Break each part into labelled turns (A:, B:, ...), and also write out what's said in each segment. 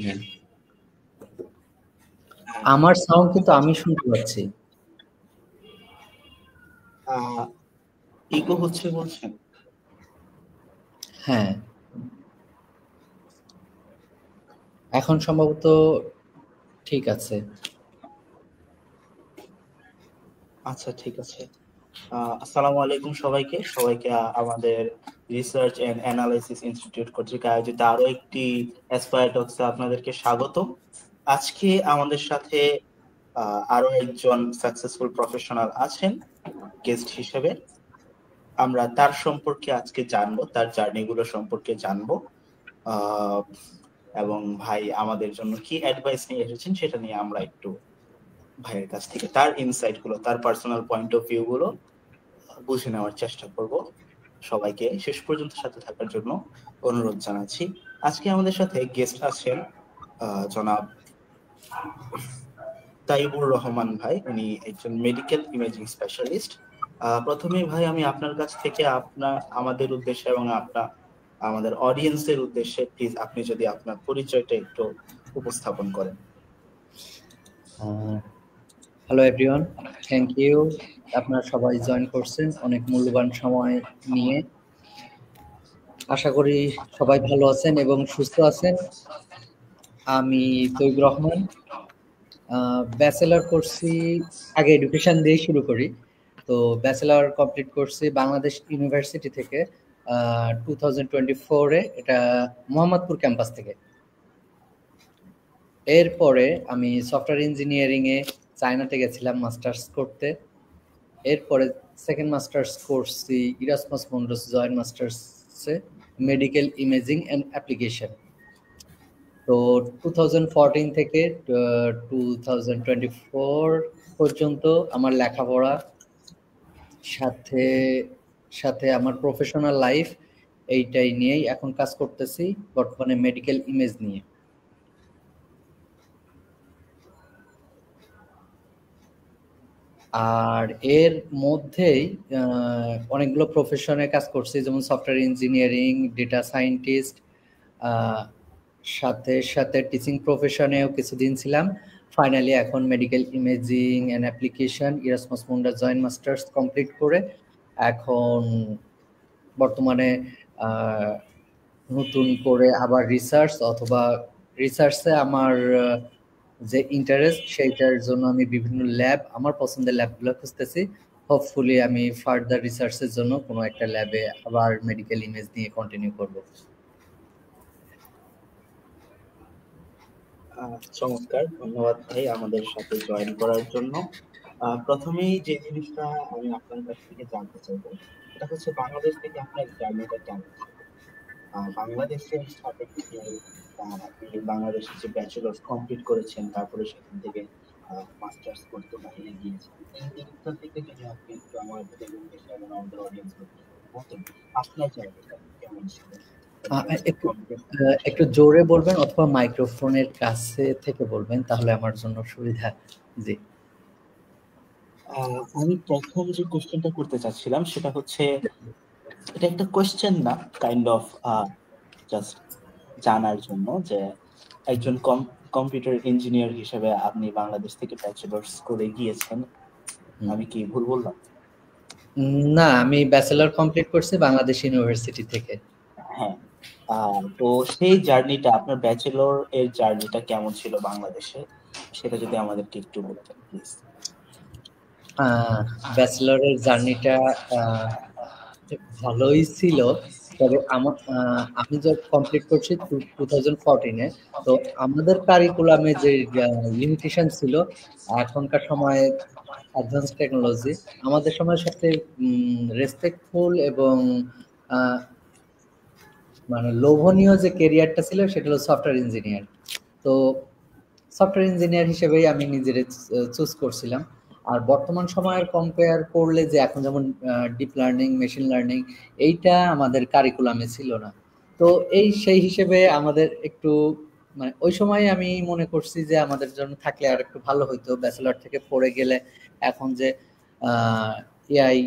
A: হ্যাঁ, আমার সাউন্ড কিন্তু আমি শুনতে পাচ্ছি।
B: ইকো হচ্ছে বলছেন?
A: হ্যাঁ, এখন সম্ভবত ঠিক আছে।
B: আচ্ছা, ঠিক আছে। আসসালামু আলাইকুম সবাইকে আমাদের রিসার্চ এন্ড অ্যানালাইসিস ইনস্টিটিউট কর্তৃক আয়োজিত আরো একটি অ্যাসপায়ার টক্সে আপনাদেরকে স্বাগত। আজকে আমাদের সাথে আরো একজন সাকসেসফুল প্রফেশনাল আছেন গেস্ট হিসেবে। আমরা তার সম্পর্কে আজকে জানবো, তার জার্নিগুলো সম্পর্কে জানবো, এবং ভাই আমাদের জন্য কি অ্যাডভাইস নিয়ে এসেছেন সেটা নিয়ে আমরা একটু ভাইয়ের কাছ থেকে তার ইনসাইট গুলো, তার পার্সোনাল পয়েন্ট অফ ভিউ গুলো বুঝে নেওয়ার চেষ্টা করব। সবাইকে শেষ পর্যন্ত সাথে থাকার জন্য অনুরোধ জানাচ্ছি। আজকে আমাদের সাথে গেস্ট আছেন জনাব তাইবুর রহমান ভাই। উনি একজন মেডিকেল ইমেজিং স্পেশালিস্ট। প্রথমেই ভাই আমি আপনার কাছ থেকে আমাদের উদ্দেশ্যে এবং আমাদের অডিয়েন্সের উদ্দেশ্যে প্লিজ আপনি যদি আপনার পরিচয়টা একটু উপস্থাপন করেন।
A: Hello everyone, thank you. আপনারা সবাই জয়েন করছেন অনেক মূল্যবান সময় নিয়ে। আশা করি সবাই ভালো আছেন এবং সুস্থ আছেন। আমি তৈবুর রহমান, ব্যাচেলর করছি, আগে এডুকেশন দিয়ে শুরু করি। তো ব্যাচেলর কমপ্লিট করছি বাংলাদেশ ইউনিভার্সিটি থেকে 2024-এ, এটা মোহাম্মদপুর ক্যাম্পাস থেকে। এরপরে আমি সফটওয়্যার ইঞ্জিনিয়ারিংয়ে চায়নাতে গেছিলাম মাস্টার্স করতে। এরপরে সেকেন্ড মাস্টার্স করছি ইরাসমাস মুন্ডাস জয়েন্ট মাস্টার্সে মেডিকেল ইমেজিং অ্যান্ড অ্যাপ্লিকেশন। তো 2014 থেকে 2024 পর্যন্ত আমার লেখাপড়া, সাথে সাথে আমার প্রফেশনাল লাইফ, এইটাই নিয়েই এখন কাজ করতেছি, বর্তমানে মেডিকেল ইমেজ নিয়ে। আর এর মধ্যেই অনেকগুলো প্রফেশনে কাজ করছি, যেমন সফটওয়্যার ইঞ্জিনিয়ারিং, ডেটা সায়েন্টিস্ট, সাথে সাথে টিচিং প্রফেশনেও কিছুদিন ছিলাম। ফাইনালি এখন medical imaging and application Erasmus Mundus joint masters complete করে এখন বর্তমানে নতুন করে আবার রিসার্চ অথবা রিসার্চে আমার যে ইন্টারেস্ট, সেইটার জন্য আমি বিভিন্ন ল্যাব, আমার পছন্দের ল্যাবগুলো খুঁজতেছি। হোপফুলি আমি ফার্দার রিসার্চের জন্য কোনো একটা ল্যাবে আবার মেডিকেল ইমেজ নিয়ে কন্টিনিউ করব।
B: চমৎকার, ধন্যবাদ ভাই আমাদের সাথে জয়েন করার জন্য। প্রথমেই যে জিনিসটা আমি আপনার কাছ থেকে জানতে চাইবো সেটা হচ্ছে বাংলাদেশ থেকে আপনার জার্নিটা কেমন ছিল। বাংলাদেশের সাপেক্ষে আপনি বাংলাদেশে যে ব্যাচেলর্স কমপ্লিট করেছেন, তারপরে সেখান থেকে মাস্টার্স করতে বাইরে গিয়েছেন, এই দিকটা থেকে যদি আপনি একটু আমাদের দেশে এবং আমাদের অডিয়েন্স বলতেন আপনার জার্নিটা কেমন ছিল।
A: একটু জোরে বলবেন অথবা মাইক্রোফোনের কাছে থেকে বলবেন, তাহলে আমার জন্য সুবিধা। জি,
B: আমি প্রথম যে কোশ্চেনটা করতে চাচ্ছিলাম সেটা হচ্ছে, এটা একটা কোশ্চেন না, কাইন্ড অফ জাস্ট জানার জন্য যে একজন কম্পিউটার ইঞ্জিনিয়ার হিসেবে আপনি বাংলাদেশ থেকে ব্যাচেলর্স করে গিয়েছেন, আমি কি ভুল বললাম?
A: না, আমি ব্যাচেলর কমপ্লিট করছি বাংলাদেশ ইউনিভার্সিটি থেকে।
B: হ্যাঁ, তো সেই জার্নিটা, আপনার ব্যাচেলর এর জার্নিটা কেমন ছিল বাংলাদেশে, সেটা যদি আমাদেরকে একটু বলতেন প্লিজ।
A: ব্যাচেলরের জার্নিটা ভালোই ছিল, তবে আমি যখন কমপ্লিট করছি 2014-এ, তো আমাদের কারিকুলামে যে লিমিটেশন ছিল, এখনকার সময় অ্যাডভান্স টেকনোলজি, আমাদের সময় সবচেয়ে রেসপেক্টফুল এবং মানে লোভনীয় যে কেরিয়ারটা ছিল সেটা হলো সফটওয়্যার ইঞ্জিনিয়ার। তো সফটওয়্যার ইঞ্জিনিয়ার হিসেবেই আমি নিজের চুজ করছিলাম। আর বর্তমান সময়ের কম্পেয়ার করলে, যে এখন যেমন ডিপ লার্নিং, মেশিন লার্নিং, এইটা আমাদের কারিকুলামে ছিল না। তো সেই হিসেবে আমাদের একটু মানে ওই সময় আমি মনে করছি যে আমাদের জন্য থাকলে আর একটু ভালো হইতো, ব্যাচেলর থেকে পড়ে গেলে এখন যে এআই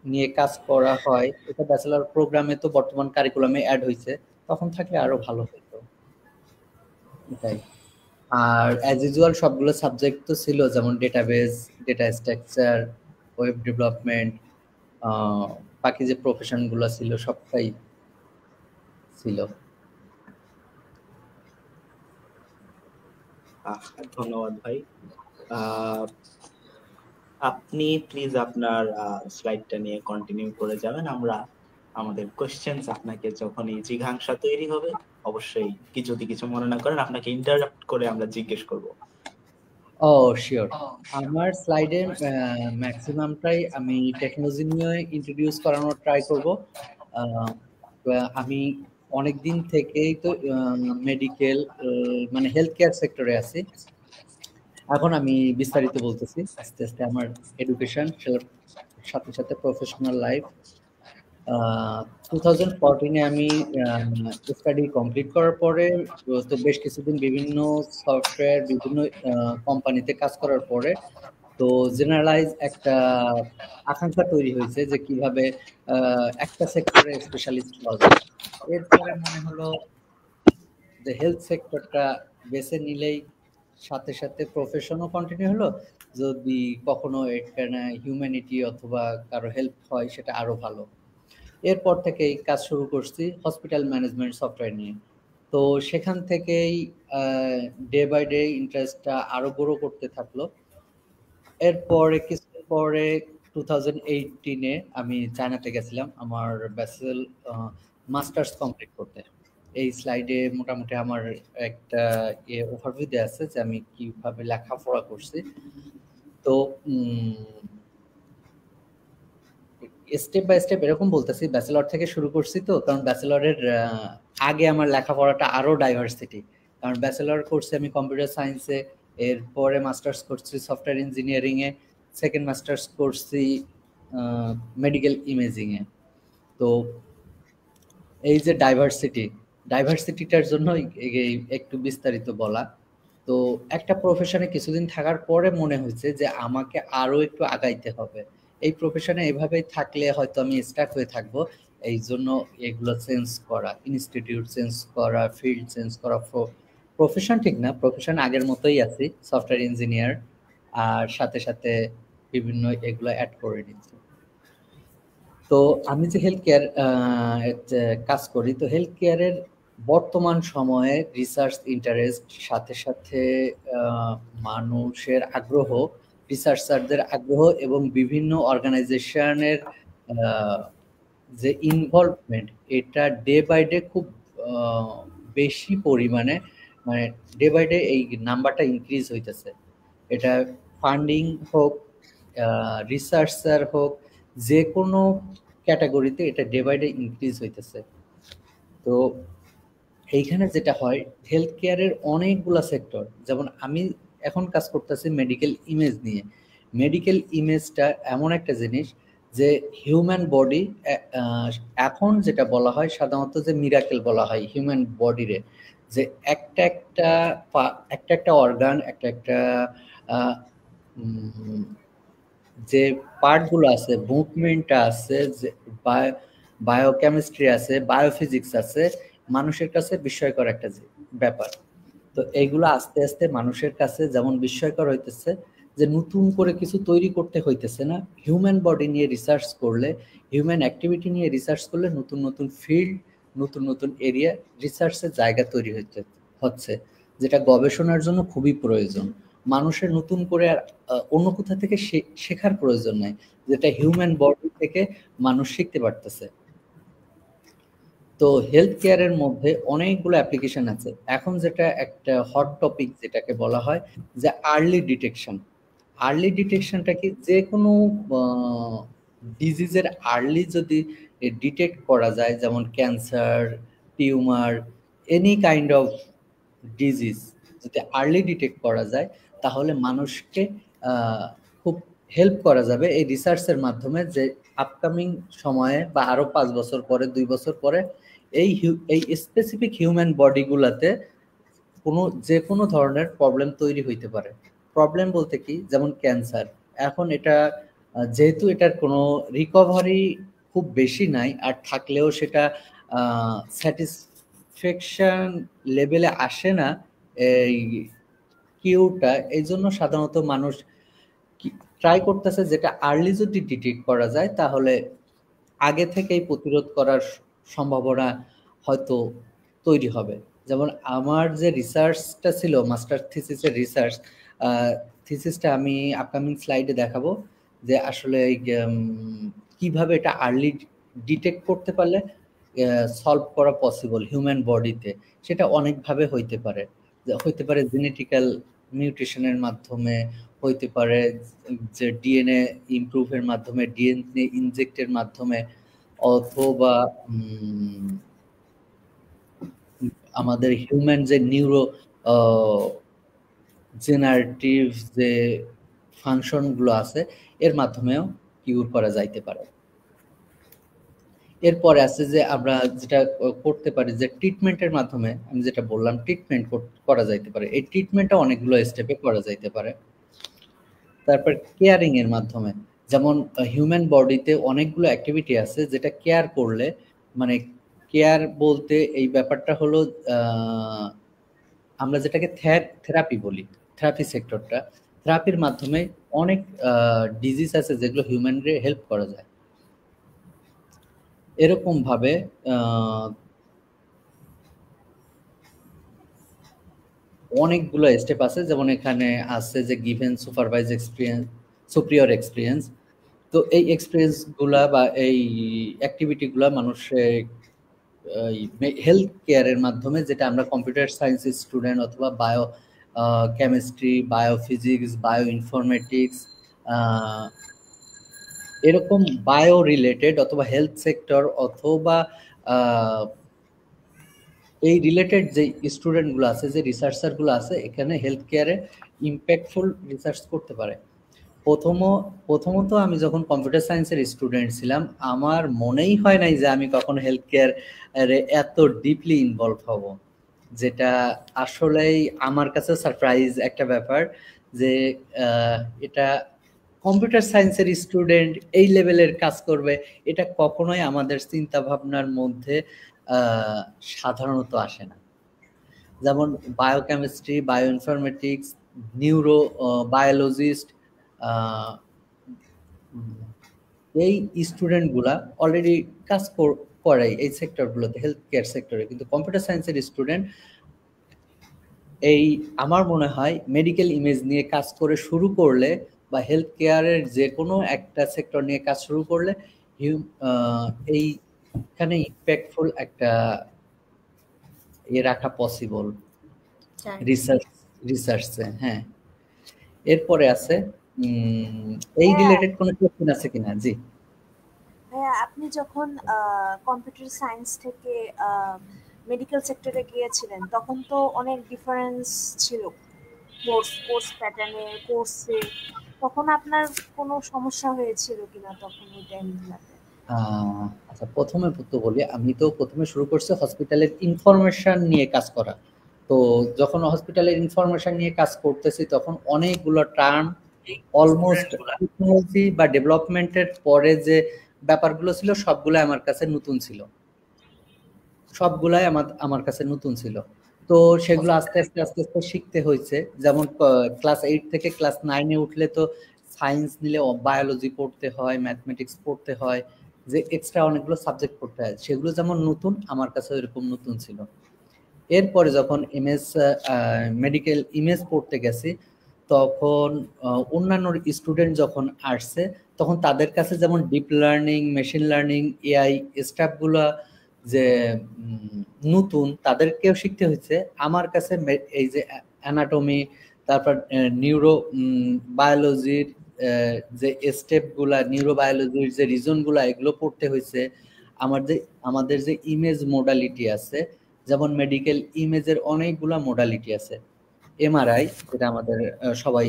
A: নিয়ে কাজ করা হয়, এটা ব্যাচেলর প্রোগ্রামে তো বর্তমান কারিকুলামে অ্যাড হয়েছে, তখন থাকলে আরো ভালো হতো। এটাই। আর অ্যাজ ইউজুয়াল সবগুলো সাবজেক্ট তো ছিল, যেমন database, data structure, web development, বাকি যে প্রফেশন গুলো ছিল সবটাই ছিল।
B: ধন্যবাদ ভাই। আহ, আপনি প্লিজ আপনার স্লাইডটা নিয়ে কন্টিনিউ করে যাবেন। আমরা আমাদের কোশ্চেনস আপনাকে যখনই জিজ্ঞাসা তৈরি হবে, অবশ্যই কি যদি কিছু মনে না করেন আপনাকে ইন্টারাপ্ট করে আমরা জিজ্ঞেস করব।
A: ও শিওর। আমার স্লাইডে ম্যাক্সিমামটাই আমি টেকনোলজি নিয়ে ইন্ট্রোডিউস করানোর ট্রাই করব। আহ, আমি অনেক দিন থেকেই তো মেডিকেল মানে হেলথ কেয়ার সেক্টরে আছি। এখন আমি বিস্তারিত বলতেছি আস্তে আস্তে আমার এডুকেশন, সাথে সাথে প্রফেশনাল লাইফ। 2014 আমি স্টাডি কমপ্লিট করার পরে তো বেশ কিছুদিন বিভিন্ন সফটওয়্যার, বিভিন্ন কোম্পানিতে কাজ করার পরে তো জেনারেলাইজ একটা আকাঙ্ক্ষা তৈরি হয়েছে যে কিভাবে একটা সেক্টরে স্পেশালিস্ট হওয়া যায়। এরপরে মনে হলো যে হেলথ সেক্টরটা বেছে নিলেই সাথে সাথে প্রফেশনও কন্টিনিউ হলো, যদি কখনো এখানে হিউম্যানিটি অথবা কারো হেল্প হয় সেটা আরো ভালো। এরপর থেকেই কাজ শুরু করছি হসপিটাল ম্যানেজমেন্ট সফটওয়্যার নিয়ে। তো সেখান থেকেই ডে বাই ডে ইন্টারেস্টটা আরো গ্রো করতে থাকলো। এরপরে কিছুদিন পরে 2018-এ আমি চায়নাতে গেছিলাম আমার ব্যাচেল মাস্টার্স কমপ্লিট করতে। এই স্লাইডে মোটামুটি আমার একটা ওভারভিউ দেওয়া আছে যে আমি কিভাবে লেখাপড়া করছি। তো স্টেপ বাই স্টেপ এরকম বলতেছি, ব্যাচেলর থেকে শুরু করছি তো, কারণ ব্যাচেলরের আগে আমার লেখাপড়াটা আরো ডাইভার্সিটি। কারণ ব্যাচেলর করছি আমি কম্পিউটার সায়েন্সে, এরপরে মাস্টার্স করছি সফটওয়্যার ইঞ্জিনিয়ারিং এ, সেকেন্ড মাস্টার্স করছি মেডিকেল ইমেজিং এ। তো এই যে ডাইভার্সিটিটার জন্য একটু বিস্তারিত বলা। তো একটা প্রফেশনে কিছুদিন থাকার পরে মনে হয়েছে যে আমাকে আরো একটু আগাইতে হবে। এই প্রফেশনে এভাবেই থাকলে হয়তো আমি স্টাক হয়ে থাকবো। এই জন্য এগুলো চেঞ্জ করা, ইনস্টিটিউট চেঞ্জ করা, ফিল্ড চেঞ্জ করা। প্রফেশন ঠিক না, প্রফেশন আগের মতোই আছি, সফটওয়্যার ইঞ্জিনিয়ার। আর সাথে সাথে বিভিন্ন এগুলো অ্যাড করে নিচ্ছি। তো আমি যে হেলথ কেয়ার কাজ করি, তো হেলথ কেয়ারের বর্তমান সময়ে রিসার্চ ইন্টারেস্ট, সাথে সাথে আহ, মানুষের আগ্রহ, রিসার্চারদের আগ্রহ এবং বিভিন্ন অর্গানাইজেশনের যে ইনভলভমেন্ট, এটা ডে বাই ডে খুব আহ, বেশি পরিমাণে, মানে ডে বাই ডে এই নাম্বারটা ইনক্রিজ হইতেছে। এটা ফান্ডিং হোক, রিসার্চার হোক, যে কোনো ক্যাটাগরিতে এটা ডে বাই ডে ইনক্রিজ হইতেছে। তো এইখানে যেটা হয়, হেলথ কেয়ারের অনেকগুলা সেক্টর, যেমন আমি এখন কাজ করতেছি মেডিকেল ইমেজ নিয়ে। মেডিকেল ইমেজটা এমন একটা জিনিস যে হিউম্যান বডি, এখন যেটা বলা হয় সাধারণত যে মিরাকেল বলা হয় হিউম্যান বডিরে, যে একটা একটা একটা একটা অর্গান, একটা একটা আহ, উম, যে পার্টগুলো আছে, মুভমেন্টটা আছে, যে বায়োকেমিস্ট্রি আছে, বায়োফিজিক্স আছে, মানুষের কাছে বিস্ময়কর একটা ব্যাপার। তো এইগুলো আস্তে আস্তে মানুষের কাছে যেমন বিস্ময়কর হইতেছে, যে নতুন করে কিছু তৈরি করতে হইতেছে না। হিউম্যান বডি নিয়ে রিসার্চ করলে, হিউম্যান অ্যাক্টিভিটি নিয়ে রিসার্চ করলে নতুন নতুন ফিল্ড, নতুন নতুন এরিয়া, রিসার্চের জায়গা তৈরি হচ্ছে, যেটা গবেষণার জন্য খুবই প্রয়োজন। মানুষের নতুন করে আর অন্য কোথা থেকে শেখার প্রয়োজন নাই, যেটা হিউম্যান বডি থেকে মানুষ শিখতে পারতেছে। তো হেলথ কেয়ারের মধ্যে অনেকগুলো অ্যাপ্লিকেশন আছে। এখন যেটা একটা হট টপিক যেটাকে বলা হয় যে আর্লি ডিটেকশন। আর্লি ডিটেকশনটা কি, যে কোনো ডিজিজের আর্লি যদি ডিটেক্ট করা যায়, যেমন cancer, tumour, any kind of disease যদি আর্লি ডিটেক্ট করা যায়, তাহলে মানুষকে খুব হেল্প করা যাবে এই রিসার্চের মাধ্যমে, যে আপকামিং সময়ে বা আরো 5 বছর পরে, 2 বছর পরে এই স্পেসিফিক হিউম্যান বডিগুলাতে যে কোনো ধরনের প্রবলেম তৈরি হইতে পারে। প্রবলেম বলতে কি, যেমন ক্যান্সার। এখন এটা যেহেতু এটার কোনো রিকভারি খুব বেশি নাই, আর থাকলেও সেটা স্যাটিসফ্যাকশন লেভেলে আসে না, এই কিউটা এই জন্য সাধারণত মানুষ ট্রাই করতেছে যেটা আর্লি যদি ডিটেক্ট করা যায় তাহলে আগে থেকেই প্রতিরোধ করার সম্ভাবনা হয়তো তৈরি হবে। যেমন আমার যে রিসার্চটা ছিল মাস্টার থিসিসের রিসার্চ, থিসিসটা আমি আপকামিং স্লাইডে দেখাবো যে আসলে কিভাবে এটা আর্লি ডিটেক্ট করতে পারলে সলভ করা পসিবল হিউম্যান বডিতে। সেটা অনেকভাবে হইতে পারে, হইতে পারে জেনেটিক্যাল মিউটেশনের মাধ্যমে, হইতে পারে যে ডিএনএ ইমপ্রুভের মাধ্যমে, ডিএনএ ইনজেক্টের মাধ্যমে, অথবা আমাদের হিউম্যান যে নিউরো জেনারেটিভ যে ফাংশনগুলো আছে এর মাধ্যমেও কিউর করা যাইতে পারে। এরপরে আছে যে আমরা যেটা করতে পারি যে ট্রিটমেন্টের মাধ্যমে, আমি যেটা বললাম ট্রিটমেন্ট করা যাইতে পারে। এই ট্রিটমেন্টটা অনেকগুলো স্টেপে করা যাইতে পারে। তারপর কেয়ারিং এর মাধ্যমে, যেমন হিউম্যান বডিতে অনেকগুলো অ্যাক্টিভিটি আছে যেটা কেয়ার করলে, মানে কেয়ার বলতে এই ব্যাপারটা হলো আমরা যেটাকে থেরাপি বলি, থেরাপি সেক্টরটা, থেরাপির মাধ্যমে অনেক ডিজিজ আছে যেগুলো হিউম্যানরে হেল্প করা যায়। এরকম ভাবে অনেকগুলো স্টেপ আছে, যেমন এখানে আছে যে given supervise experience, superior experience. তো এই এক্সপিরিয়েন্স গুলা বা এই অ্যাক্টিভিটি গুলা মানুষের হেলথ কেয়ারের মাধ্যমে, যেটা আমরা কম্পিউটার সায়েন্স স্টুডেন্ট অথবা bio chemistry, biophysics, bio informatics, এরকম বায়ো রিলেটেড অথবা হেলথ সেক্টর অথবা এই রিলেটেড যে স্টুডেন্টগুলো আছে, যে রিসার্চারগুলো আছে, এখানে হেলথ কেয়ারে ইম্প্যাক্টফুল রিসার্চ করতে পারে। প্রথমত আমি যখন কম্পিউটার সায়েন্সের স্টুডেন্ট ছিলাম, আমার মনেই হয় নাই যে আমি কখনো হেলথ কেয়ারে এত ডিপলি ইনভলভ হব, যেটা আসলেই আমার কাছে সারপ্রাইজ একটা ব্যাপার যে এটা কম্পিউটার সায়েন্সের স্টুডেন্ট এই লেভেলের কাজ করবে, এটা কখনোই আমাদের চিন্তা ভাবনার মধ্যে সাধারণত আসে না। যেমন biochemistry, bio informatics, neuro biologist, এই স্টুডেন্টগুলা অলরেডি কাজ করে এই সেক্টরগুলোতে, হেলথ কেয়ার সেক্টরে। কিন্তু কম্পিউটার সায়েন্সের স্টুডেন্ট এই আমার মনে হয় মেডিকেল ইমেজ নিয়ে কাজ করে শুরু করলে বা হেলথ কেয়ারের যে কোনো একটা সেক্টর নিয়ে কাজ শুরু করলে এইখানে ইম্প্যাক্টফুল একটা রাখা পসিবল রিসার্চে। হ্যাঁ, এরপরে আছে এই রিলেটেড কোনো কোশ্চেন আছে কিনা? জি
C: ভাইয়া, আপনি যখন কম্পিউটার সায়েন্স থেকে মেডিকেল সেক্টরে গিয়েছিলেন তখন তো অনেক ডিফারেন্স ছিল কোর্স প্যাটার্নে, কোর্সে। তখন আপনার কোনো সমস্যা হয়েছিল কিনা তখন ওই টাইমগুলোতে?
A: আচ্ছা, প্রথমে তো বলি, আমি তো প্রথমে শুরু করছি হসপিটালের ইনফরমেশন নিয়ে কাজ করা। তো যখন হসপিটালের ইনফরমেশন নিয়ে কাজ করতেছি তখন অনেকগুলো টার্ম, অলমোস্ট টেকনোলজি বা ডেভেলপমেন্টের পরে যে ব্যাপারগুলো ছিল সবগুলাই আমার কাছে নতুন ছিল, সবগুলাই আমার কাছে নতুন ছিল। তো সেগুলো আস্তে আস্তে শিখতে হয়েছে। যেমন ক্লাস 8 থেকে ক্লাস 9-এ উঠলে তো সায়েন্স নিলে বায়োলজি পড়তে হয়, ম্যাথমেটিক্স পড়তে হয়, যে এক্সট্রা অনেকগুলো সাবজেক্ট পড়তে হয়, সেগুলো যেমন নতুন আমার কাছে এরকম নতুন ছিল। এরপরে যখন এমএস মেডিকেল ইমেজ পড়তে গেছি তখন অন্যান্য স্টুডেন্ট যখন আসছে তখন তাদের কাছে যেমন deep learning, machine learning, AI স্টাফগুলো যে নতুন, তাদেরকেও শিখতে হয়েছে। আমার কাছে এই যে অ্যানাটমি, তারপর নিউরো বায়োলজির যে স্টেপগুলা, নিউরোবায়োলজির যে রিজনগুলা, এগুলো পড়তে হয়েছে। আমাদের যে ইমেজ মোডালিটি আছে, যেমন মেডিকেল ইমেজের অনেকগুলা মোডালিটি আছে। এমআরআই, যেটা আমাদের সবাই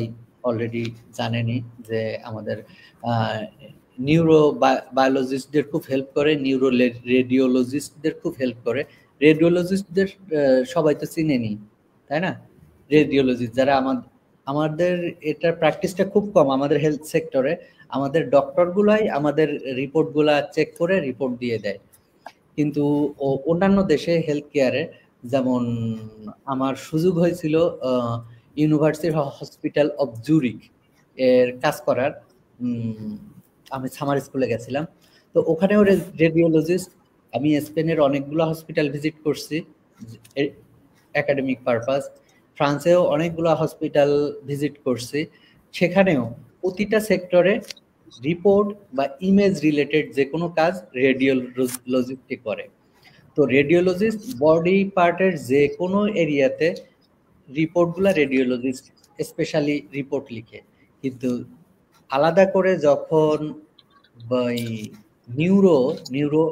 A: অলরেডি জানেনই, যে আমাদের নিউরো বায়োলজিস্টদের খুব হেল্প করে, নিউরো রেডিওলজিস্টদের খুব হেল্প করে। রেডিওলজিস্টদের সবাই তো চিনেনি, তাই না? রেডিওলজিস্ট যারা আমাদের এটার প্র্যাকটিসটা খুব কম আমাদের হেলথ সেক্টরে। আমাদের ডক্টরগুলাই আমাদের রিপোর্টগুলা চেক করে রিপোর্ট দিয়ে দেয়। কিন্তু অন্যান্য দেশে হেলথ কেয়ারে যেমন আমার সুযোগ হয়েছিল ইউনিভার্সিটি হসপিটাল অফ জুরিক এর কাজ করার। আমি সামার স্কুলে গেছিলাম, তো ওখানেও রেডিওলজিস্ট। আমি স্পেনের অনেকগুলো হসপিটাল ভিজিট করছি একাডেমিক পারপাস। ফ্রান্সেও অনেকগুলো হসপিটাল ভিজিট করছি, সেখানেও প্রতিটা সেক্টরে রিপোর্ট বা ইমেজ রিলেটেড যে কোনো কাজ রেডিওলজিস্টই করে। তো রেডিওলজিস্ট বডি পার্টের যে কোনো এরিয়াতে রিপোর্টগুলো রেডিওলজিস্ট স্পেশালি রিপোর্ট লিখে, কিন্তু আলাদা করে যখন নিউরো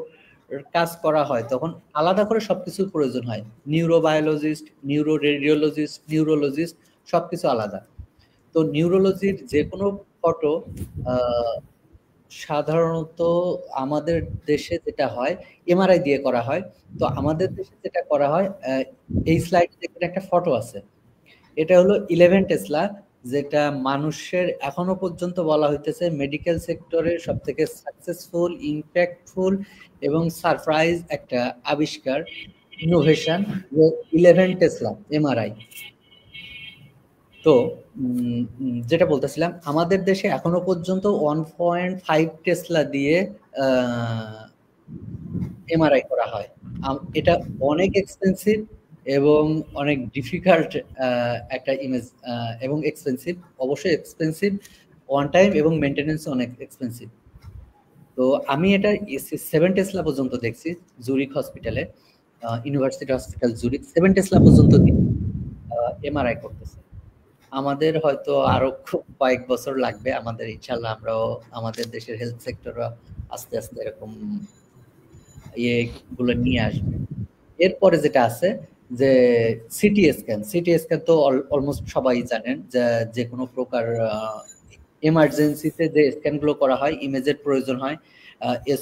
A: কাজ করা হয় তখন আলাদা করে সবকিছুর প্রয়োজন হয়। নিউরোবায়োলজিস্ট, নিউরো রেডিওলজিস্ট, নিউরোলজিস্ট সবকিছু আলাদা। তো নিউরোলজির যে কোনো ফটো সাধারণত আমাদের দেশে যেটা হয় এমআরআই দিয়ে করা হয়। তো আমাদের দেশে যেটা করা হয়, এই স্লাইডে দেখুন একটা ফটো আছে, এটা হলো 11 টেসলা, যেটা মানুষের এখনো পর্যন্ত বলা হইতেছে মেডিকেল সেক্টরের সব থেকে সাকসেসফুল, ইম্প্যাক্টফুল এবং সারপ্রাইজ একটা আবিষ্কার, ইনোভেশন, 11 টেসলা এমআরআই। তো যেটা বলতেছিলাম, আমাদের দেশে এখনো পর্যন্ত 1.5 টেসলা দিয়ে এমআরআই করা হয়। এটা অনেক এক্সপেন্সিভ এবং অনেক ডিফিকাল্ট একটা ইমেজ, এবং এক্সপেন্সিভ, অবশ্যই এক্সপেন্সিভ, ওয়ান টাইম এবং মেনটেনেন্স অনেক এক্সপেন্সিভ। তো আমি এটা 7 টেসলা পর্যন্ত দেখছি জুরিক হসপিটালে, ইউনিভার্সিটি হসপিটাল জুরিক 7 টেসলা পর্যন্ত এমআরআই করতেছে। আমাদের হয়তো আরো খুব কয়েক বছর লাগবে, আমাদের ইনশাল্লাহ আমরাও আমাদের দেশের হেলথ সেক্টর আস্তে আস্তে এরকম ইয়েগুলো নিয়ে আসবে। এরপরে যেটা আছে যে সিটি স্ক্যান তো অলমোস্ট সবাই জানেন যে কোনো প্রকার এমার্জেন্সিতে যে স্ক্যানগুলো করা হয়, ইমেজের প্রয়োজন হয়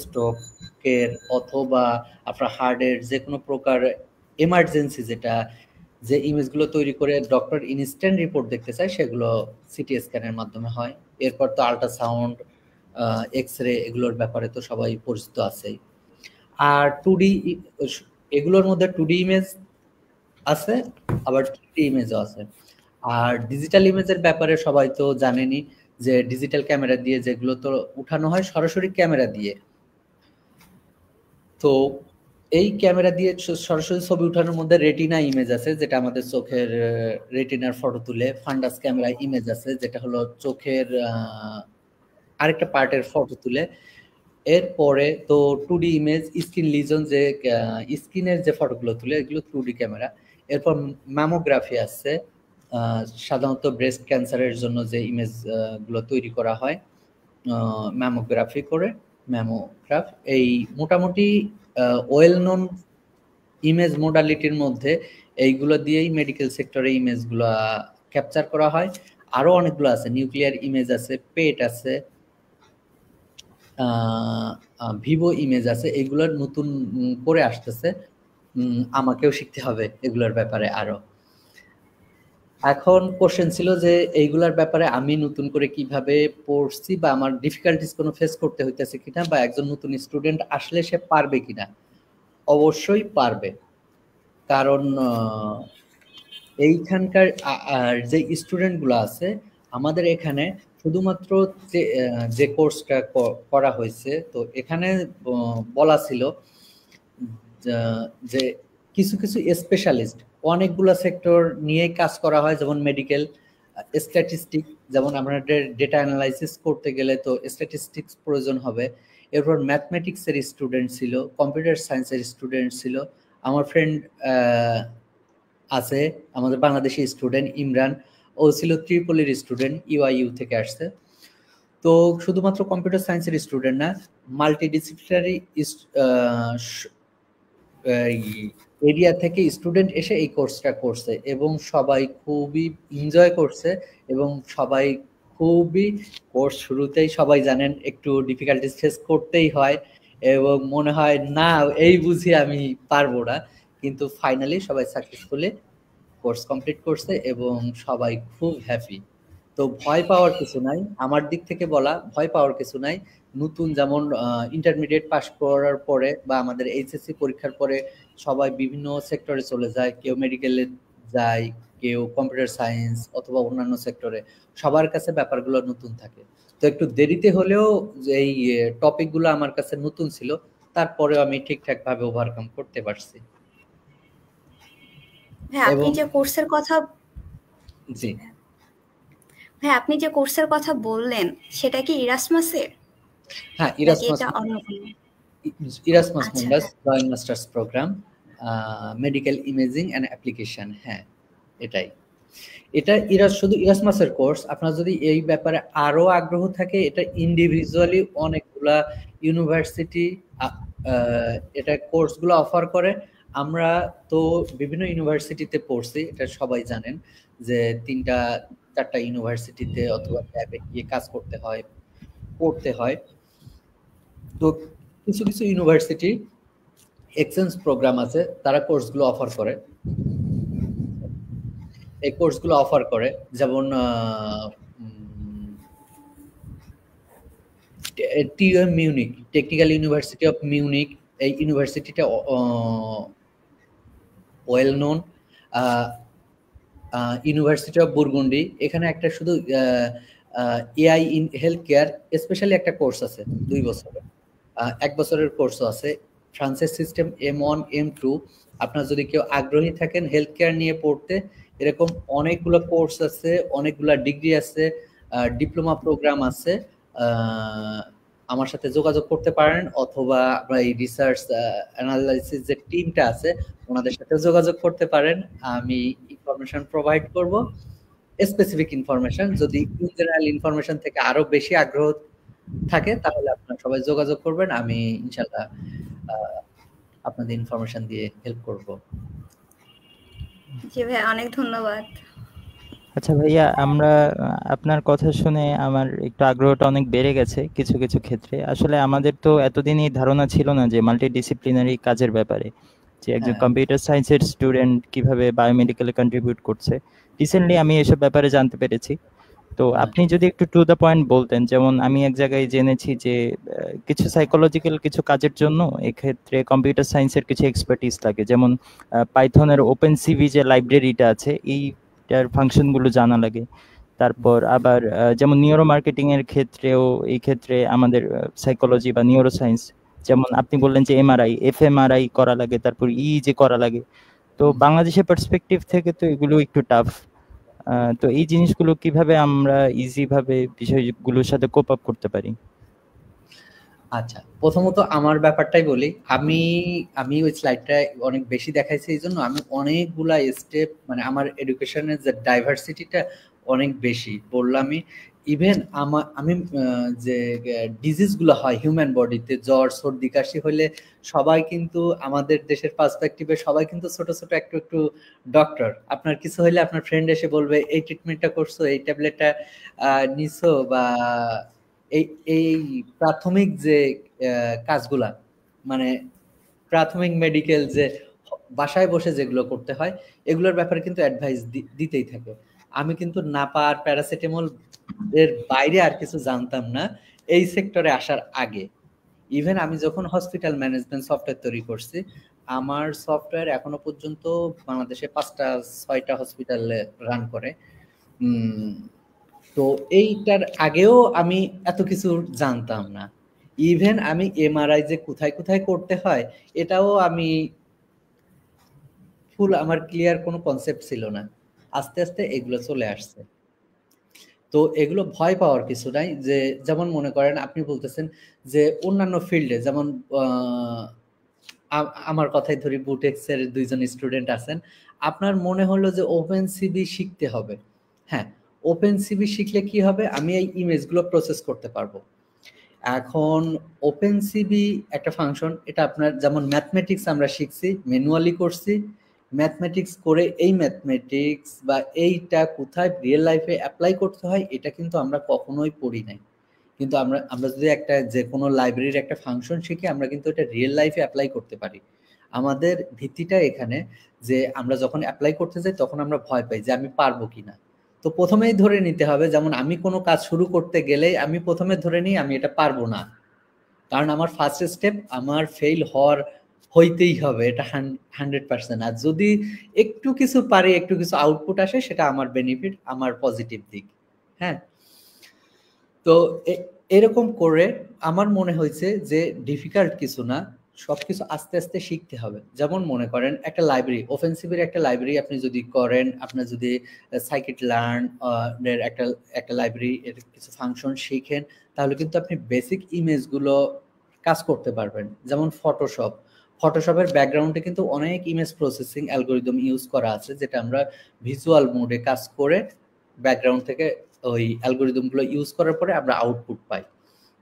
A: স্ট্রোকের অথবা আপনার হার্টের যে কোনো প্রকার এমার্জেন্সি, যেটা যে ইমেজগুলো তৈরি করে ডক্টর ইনস্ট্যান্ট রিপোর্ট দেখতে চায়, সেগুলো সিটি স্ক্যানের মাধ্যমে হয়। এরপর তো আল্ট্রাসাউন্ড, এক্স রে, এগুলোর ব্যাপারে তো সবাই পরিচিত আছেই। আর 2D, এগুলোর মধ্যে 2D ইমেজ আছে, আবার 3D ইমেজও আছে। আর ডিজিটাল ইমেজের ব্যাপারে সবাই তো জানেনই যে ডিজিটাল ক্যামেরা দিয়ে যেগুলো তো উঠানো হয় সরাসরি ক্যামেরা দিয়ে। তো এই ক্যামেরা দিয়ে সরাসরি ছবি উঠানোর মধ্যে রেটিনা ইমেজ আছে, যেটা আমাদের চোখের রেটিনার ফটো তুলে। ফান্ডাস ক্যামেরা ইমেজ আছে, যেটা হলো চোখের আরেকটা পার্টের ফটো তুলে। এরপরে তো 2D ইমেজ, স্কিন লিজন, যে স্কিনের যে ফটোগুলো তুলে, এগুলো 2D ক্যামেরা। এরপর ম্যামোগ্রাফি আছে, সাধারণত ব্রেস্ট ক্যান্সারের জন্য যে ইমেজ গুলো তৈরি করা হয় ম্যামোগ্রাফি করে, ম্যামোগ্রাফ। এই মোটামুটি ওয়েল নোন ইমেজ মোডালিটির মধ্যে এইগুলো দিয়েই মেডিকেল সেক্টরে ইমেজগুলো ক্যাপচার করা হয়। আরো অনেকগুলো আছে, নিউক্লিয়ার ইমেজ আছে, পেট আছে, ভিভো ইমেজ আছে। এগুলোর নতুন করে আসতেছে, আমাকেও শিখতে হবে এগুলোর ব্যাপারে আরো। এখন কোশ্চেন ছিল যে এইগুলার ব্যাপারে আমি নতুন করে কিভাবে পড়ছি বা আমার ডিফিকাল্টিস কোনো ফেস করতে হইতেছে কিনা, বা একজন নতুন স্টুডেন্ট আসলে সে পারবে কিনা। অবশ্যই পারবে, কারণ এইখানকার যে স্টুডেন্টগুলো আছে আমাদের এখানে, শুধুমাত্র যে কোর্সটা করা হয়েছে, তো এখানে বলা ছিল যে কিছু কিছু স্পেশালিস্ট অনেকগুলো সেক্টর নিয়ে কাজ করা হয়, যেমন মেডিকেল স্ট্যাটিস্টিক, যেমন আমাদের ডেটা অ্যানালাইসিস করতে গেলে তো স্ট্যাটিস্টিক্স প্রয়োজন হবে। এরপর ম্যাথমেটিক্সের স্টুডেন্ট ছিল, কম্পিউটার সায়েন্সের স্টুডেন্ট ছিল। আমার ফ্রেন্ড আছে আমাদের বাংলাদেশি স্টুডেন্ট ইমরান, ও ছিল ত্রিপলির স্টুডেন্ট, ইউআইইউ থেকে আসছে। তো শুধুমাত্র কম্পিউটার সায়েন্সের স্টুডেন্ট না, মাল্টিডিসিপ্লিনারি এরিয়া থেকে স্টুডেন্ট এসে এই কোর্সটা করছে এবং সবাই খুবই এনজয় করছে। এবং সবাই খুবই, কোর্স শুরুতেই সবাই জানেন একটু ডিফিকাল্টিস ফেস করতেই হয় এবং মনে হয় না এই বুঝি আমি পারবো না, কিন্তু ফাইনালি সবাই সাকসেসফুলি কোর্স কমপ্লিট করছে এবং সবাই খুব হ্যাপি। তো ভয় পাওয়ার কিছু নাই, আমার দিক থেকে বলা ভয় পাওয়ার কিছু নাই। নতুন যেমন ইন্টারমিডিয়েট পাস করার পরে বা আমাদের এইচএসসি পরীক্ষার পরে সবাই বিভিন্ন সেক্টরে চলে যায়, কেউ মেডিকেলে যায়, কেউ কম্পিউটার সায়েন্স অথবা অন্যান্য সেক্টরে, সবার কাছে ব্যাপারগুলো নতুন থাকে। তো একটু দেরিতে হলেও এই টপিকগুলো আমার কাছে নতুন ছিল, তারপরেও আমি ঠিকঠাক ভাবে ওভারকাম করতে পারছি।
D: হ্যাঁ, আপনি যে কোর্সের কথা
A: জি
D: হ্যাঁ আপনি যে কোর্সের কথা বললেন সেটা কি ইরাসমাসের?
A: হ্যাঁ, Erasmus Mundus joint masters program, medical imaging and application. হ্যাঁ, এটা শুধু ইরাসমাসের কোর্স। আপনার যদি এই ব্যাপারে আরো আগ্রহ থাকে, এটা ইন্ডিভিজুয়ালি অনেকগুলা ইউনিভার্সিটি এটা কোর্সগুলো অফার করে। আমরা তো বিভিন্ন ইউনিভার্সিটিতে পড়ছি, এটা সবাই জানেন যে 3-4টা ইউনিভার্সিটিতে অথবা ল্যাবে গিয়ে কাজ করতে হয়, পড়তে হয়। তো কিছু কিছু ইউনিভার্সিটি এক্সচেঞ্জ প্রোগ্রাম আছে, তারা কোর্সগুলো অফার করে। এই কোর্সগুলো অফার করে যেমন TU Munich, technical university of Munich, এই ইউনিভার্সিটিটা ওয়েল নোন। ইউনিভার্সিটি অফ বুরগুন্ডি, এখানে একটা শুধু AI in health care specially একটা কোর্স আছে 2 বছরের, 1 বছরের কোর্সও আছে। ফ্রান্সের সিস্টেম M1 M2। আপনার যদি কেউ আগ্রহী থাকেন হেলথ কেয়ার নিয়ে পড়তে, এরকম অনেকগুলো কোর্স আছে, অনেকগুলো ডিগ্রি আছে, ডিপ্লোমা প্রোগ্রাম আছে। আমার সাথে যোগাযোগ করতে পারেন, অথবা আমরা এই রিসার্চ অ্যানালাইসিস যে টিমটা আছে ওনাদের সাথে যোগাযোগ করতে পারেন। আমি ইনফরমেশন প্রোভাইড করব, স্পেসিফিক ইনফরমেশন। যদি জেনারেল ইনফরমেশন থেকে আরো বেশি আগ্রহ থাকে তাহলে আপনারা সবাই যোগাযোগ করবেন, আমি ইনশাআল্লাহ আপনাদের ইনফরমেশন দিয়ে হেল্প করব।
D: জি ভাই, অনেক ধন্যবাদ।
E: আচ্ছা ভাইয়া, আমরা আপনার কথা শুনে আমার একটু আগ্রহটা অনেক বেড়ে গেছে কিছু কিছু ক্ষেত্রে। আসলে আমাদের তো এতদিনই ধারণা ছিল না যে মাল্টিডিসিপ্লিনারি কাজের ব্যাপারে, যে একজন কম্পিউটার সায়েন্সের স্টুডেন্ট কিভাবে বায়োমেডিক্যালে কন্ট্রিবিউট করছে। রিসেন্টলি আমি এসব ব্যাপারে জানতে পেরেছি। তো আপনি যদি একটু টু দ্য পয়েন্ট বলতেন, যেমন আমি এক জায়গায় জেনেছি যে কিছু সাইকোলজিক্যাল কিছু কাজের জন্য এক্ষেত্রে কম্পিউটার সায়েন্সের কিছু এক্সপার্টিস লাগে, যেমন পাইথনের ওপেন সিভি যে লাইব্রেরিটা আছে এইটার ফাংশনগুলো জানা লাগে। তারপর আবার যেমন নিউরো মার্কেটিং এর ক্ষেত্রেও এই ক্ষেত্রে আমাদের সাইকোলজি বা নিউরো সায়েন্স, যেমন আপনি বললেন যে এমআরআই এফএমআরআই করা লাগে, তারপর যে করা লাগে। তো বাংলাদেশের পার্সপেক্টিভ থেকে তো এগুলো একটু টাফ। তো এই জিনিসগুলো কিভাবে আমরা ইজি ভাবে বিষয়গুলোর সাথে কোপ আপ করতে পারি?
A: আচ্ছা, প্রথমত আমার ব্যাপারটাই বলি। আমি ওই স্লাইডটা অনেক বেশি দেখাইছি, এই জন্য আমি অনেকগুলা স্টেপ, মানে আমার এডুকেশনের যে ডাইভার্সিটিটা অনেক বেশি বললামই। ইভেন আমি যে ডিজিজগুলো হয় হিউম্যান বডিতে, জ্বর সর্দি কাশি হলে সবাই কিন্তু আমাদের দেশের পার্সপেক্টিভে সবাই কিন্তু ছোট ছোট একটু একটু ডক্টর। আপনার কিছু হলে আপনার ফ্রেন্ড এসে বলবে এই ট্রিটমেন্টটা করছো, এই ট্যাবলেটটা নিছো, বা এই প্রাথমিক যে কাজগুলা, মানে প্রাথমিক মেডিকেল যে বাসায় বসে যেগুলো করতে হয়, এগুলোর ব্যাপারে কিন্তু অ্যাডভাইস দিতেই থাকে। আমি কিন্তু নাপা আর প্যারাসিটামল এর বাইরে আর কিছু জানতাম না এই সেক্টরে আসার আগে। ইভেন আমি যখন হসপিটাল ম্যানেজমেন্ট সফটওয়্যার তৈরি করছি, আমার সফটওয়্যার এখনো পর্যন্ত বাংলাদেশে 5-6টা হসপিটালে রান করে। তো এইটার আগেও আমি এত কিছু জানতাম না। ইভেন আমি এমআরআই যে কোথায় কোথায় করতে হয় এটাও আমি ফুল আমার ক্লিয়ার কোনো কনসেপ্ট ছিল না। আস্তে আস্তে এগুলো চলে আসছে। তো এগুলো ভয় পাওয়ার কিছু নাই। যে যেমন মনে করেন আপনি বলতেছেন যে অন্যান্য ফিল্ডে, যেমন আমার কথাই ধরি, বুটেক্স এর 2 জন স্টুডেন্ট আছেন, আপনার মনে হলো যে ওপেন সিভি শিখতে হবে। হ্যাঁ, ওপেন সিভি শিখলে কি হবে, আমি এই ইমেজগুলো প্রসেস করতে পারবো। এখন ওপেন সিভি একটা ফাংশন, এটা আপনার যেমন ম্যাথমেটিক্স আমরা শিখছি, ম্যানুয়ালি করছি, ম্যাথমেটিক্স করে এই ম্যাথমেটিক্স বা এইটা কোথায় রিয়েল লাইফে অ্যাপ্লাই করতে হয় এটা কিন্তু আমরা কখনোই পড়ি নাই। কিন্তু আমরা যদি একটা যে কোনো লাইব্রেরির একটা ফাংশন শিখি, আমরা কিন্তু এটা রিয়েল লাইফে অ্যাপ্লাই করতে পারি। আমাদের ভিত্তিটা এখানে যে আমরা যখন অ্যাপ্লাই করতে যাই তখন আমরা ভয় পাই যে আমি পারবো কিনা। তো প্রথমেই ধরে নিতে হবে, যেমন আমি কোনো কাজ শুরু করতে গেলেই আমি প্রথমে ধরে নিই আমি এটা পারবো না, কারণ আমার ফার্স্ট স্টেপ আমার ফেল হইতেই হবে, এটা 100%। আর যদি একটু কিছু পারি, একটু কিছু আউটপুট আসে, সেটা আমার বেনিফিট, আমার পজিটিভ দিক। হ্যাঁ, তো এরকম করে আমার মনে হয়েছে যে ডিফিকাল্ট কিছু না, সবকিছু আস্তে আস্তে শিখতে হবে। যেমন মনে করেন একটা লাইব্রেরি, ওপেনসিপির একটা লাইব্রেরি আপনি যদি করেন, আপনার যদি সাইকিট লার্ন এর একটা লাইব্রেরি এর কিছু ফাংশন শিখেন, তাহলে কিন্তু আপনি বেসিক ইমেজগুলো কাজ করতে পারবেন। যেমন ফটোশপের ব্যাকগ্রাউন্ডে কিন্তু অনেক ইমেজ প্রসেসিং অ্যালগোরিদম ইউজ করা আছে, যেটা আমরা ভিজুয়াল মোডে কাজ করে ব্যাকগ্রাউন্ড থেকে ওই অ্যালগোরিদমগুলো ইউজ করার পরে আমরা আউটপুট পাই।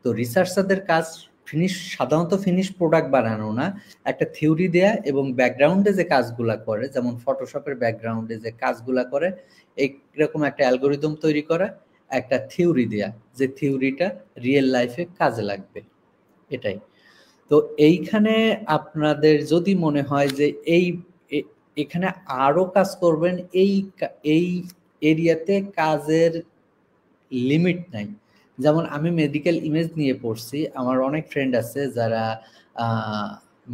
A: তো রিসার্চারদের কাজ সাধারণত ফিনিশ প্রোডাক্ট বানানো না, একটা থিওরি দেয়া এবং ব্যাকগ্রাউন্ডে যে কাজগুলা করে, যেমন ফটোশপের ব্যাকগ্রাউন্ডে যে কাজগুলা করে, এইরকম একটা অ্যালগোরিদম তৈরি করা, একটা থিওরি দেয়া, যে থিওরিটা রিয়েল লাইফে কাজে লাগবে, এটাই। তো এইখানে আপনাদের যদি মনে হয় যে এখানে আরো কাজ করবেন, এই এরিয়াতে কাজের লিমিট নাই। যেমন আমি মেডিকেল ইমেজ নিয়ে পড়ছি, আমার অনেক ফ্রেন্ড আছে যারা